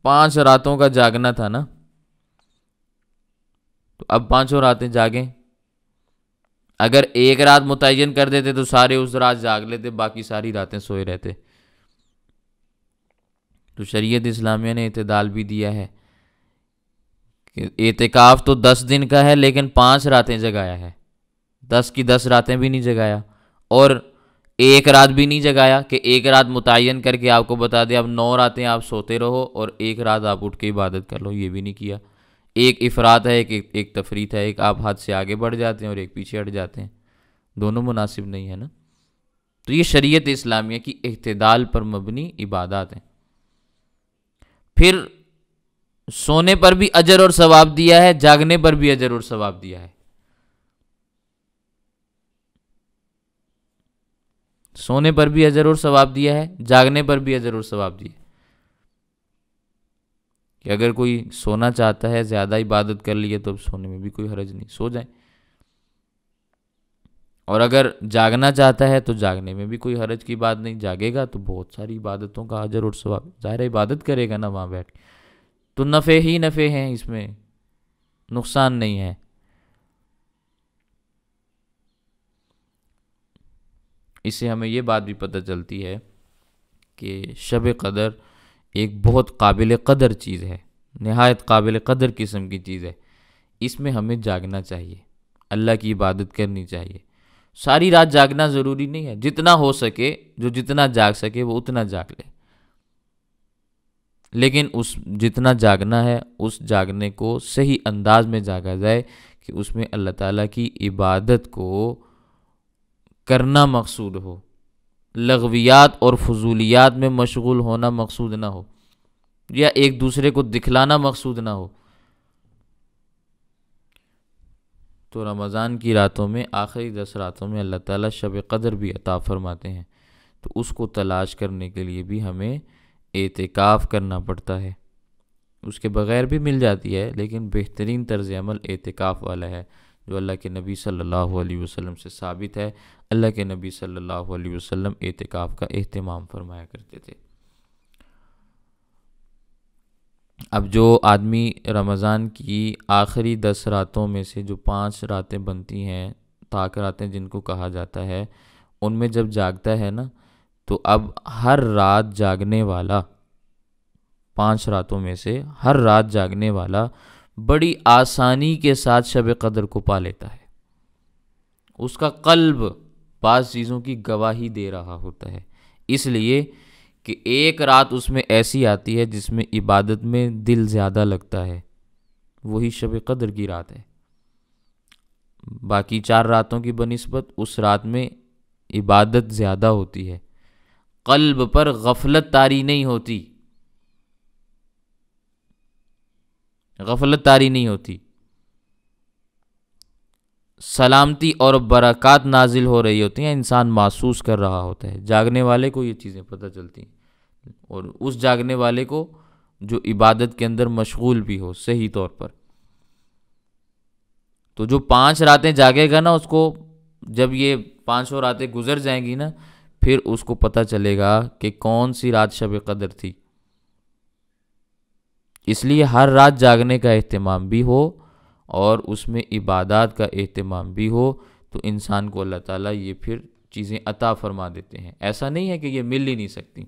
5 راتوں کا جاگنا تھا نا، تو اب 5 راتیں جاگیں۔ اگر ایک رات متعین کر دیتے تو سارے اس رات جاگ لیتے، باقی ساری راتیں سوئے رہتے۔ تو شریعت اسلامیہ نے اعتدال بھی دیا ہے کہ اعتکاف تو 10 دن کا ہے، لیکن 5 راتیں جگایا ہے، 10 کی 10 راتیں بھی نہیں جگایا، اور ایک رات بھی نہیں جگایا کہ ایک رات متعین کر کے آپ کو بتا دیا اب 9 راتیں آپ سوتے رہو اور ایک رات آپ اٹھ کے عبادت کر لو، یہ بھی نہیں کیا۔ ایک افراط ہے، ایک تفریط ہے، ایک آپ حد سے آگے بڑھ جاتے ہیں اور ایک پیچھے ہٹ جاتے ہیں، دونوں مناسب نہیں ہے نا۔ تو یہ شریعت اسلامیہ کی اعتدال پر مبنی عبادات ہیں۔ پھر سونے پر بھی اجر اور ثواب دیا ہے، جاگنے پر بھی اجر اور ثواب دیا ہے۔ سونے پر بھی اجر اور ثواب دیا ہے، جاگنے پر بھی اجر اور ثواب دیا ہے، کہ اگر کوئی سونا چاہتا ہے، زیادہ عبادت کر لیے، تو سونے میں بھی کوئی حرج نہیں، سو جائیں، اور اگر جاگنا چاہتا ہے تو جاگنے میں بھی کوئی حرج کی بات نہیں، جاگے گا تو بہت ساری عبادتوں کا اجر اور ثواب، ظاہر عبادت کرے گا نا وہاں بیٹھ کے۔ تو نفع ہی نفع ہیں، اس میں نقصان نہیں ہے۔ اس سے ہمیں یہ بات بھی پتہ چلتی ہے کہ شب قدر ایک بہت قابل قدر چیز ہے، نہایت قابل قدر قسم کی چیز ہے۔ اس میں ہمیں جاگنا چاہیے، اللہ کی عبادت کرنی چاہیے۔ ساری رات جاگنا ضروری نہیں ہے، جتنا ہو سکے، جو جتنا جاگ سکے وہ اتنا جاگ لے، لیکن اس جتنا جاگنا ہے اس جاگنے کو صحیح انداز میں جاگا جائے کہ اس میں اللہ تعالیٰ کی عبادت کو کرنا مقصود ہو، لغویات اور فضولیات میں مشغول ہونا مقصود نہ ہو، یا ایک دوسرے کو دکھلانا مقصود نہ ہو۔ تو رمضان کی راتوں میں، آخری 10 راتوں میں اللہ تعالیٰ شب قدر بھی عطا فرماتے ہیں، تو اس کو تلاش کرنے کے لیے بھی ہمیں اعتکاف کرنا پڑتا ہے۔ اس کے بغیر بھی مل جاتی ہے، لیکن بہترین طرز عمل اعتکاف والا ہے، جو اللہ کے نبی صلی اللہ علیہ وسلم سے ثابت ہے۔ اللہ کے نبی صلی اللہ علیہ وسلم اعتکاف کا اہتمام فرمایا کرتے تھے۔ اب جو آدمی رمضان کی آخری 10 راتوں میں سے جو 5 راتیں بنتی ہیں، طاق راتیں جن کو کہا جاتا ہے، ان میں جب جاگتا ہے نا، تو اب ہر رات جاگنے والا، 5 راتوں میں سے ہر رات جاگنے والا بڑی آسانی کے ساتھ شب قدر کو پا لیتا ہے۔ اس کا قلب بعض چیزوں کی گواہی دے رہا ہوتا ہے، اس لیے کہ ایک رات اس میں ایسی آتی ہے جس میں عبادت میں دل زیادہ لگتا ہے، وہی شب قدر کی رات ہے۔ باقی 4 راتوں کی بنسبت اس رات میں عبادت زیادہ ہوتی ہے، قلب پر غفلت طاری نہیں ہوتی، غفلت طاری نہیں ہوتی، سلامتی اور برکات نازل ہو رہی ہوتی ہیں، انسان محسوس کر رہا ہوتا ہے۔ جاگنے والے کو یہ چیزیں پتہ چلتی ہیں، اور اس جاگنے والے کو جو عبادت کے اندر مشغول بھی ہو صحیح طور پر۔ تو جو 5 راتیں جاگے گا نا، اس کو جب یہ 5 راتیں گزر جائیں گی نا، پھر اس کو پتہ چلے گا کہ کون سی رات شب قدر تھی۔ اس لیے ہر رات جاگنے کا اہتمام بھی ہو اور اس میں عبادات کا اہتمام بھی ہو، تو انسان کو اللہ تعالیٰ یہ پھر چیزیں عطا فرما دیتے ہیں۔ ایسا نہیں ہے کہ یہ مل ہی نہیں سکتی۔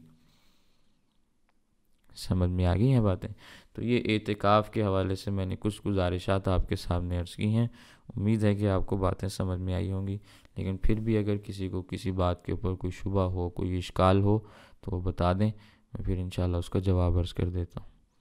سمجھ میں آ گئی ہیں باتیں؟ تو یہ اعتکاف کے حوالے سے میں نے کچھ گزارشات آپ کے سامنے عرض کی ہیں۔ امید ہے کہ آپ کو باتیں سمجھ میں آئی ہوں گی، لیکن پھر بھی اگر کسی کو کسی بات کے اوپر کوئی شبہ ہو، کوئی اشکال ہو، تو وہ بتا دیں، میں پھر انشاءاللہ اس کا جواب عرض کر دیتا ہوں۔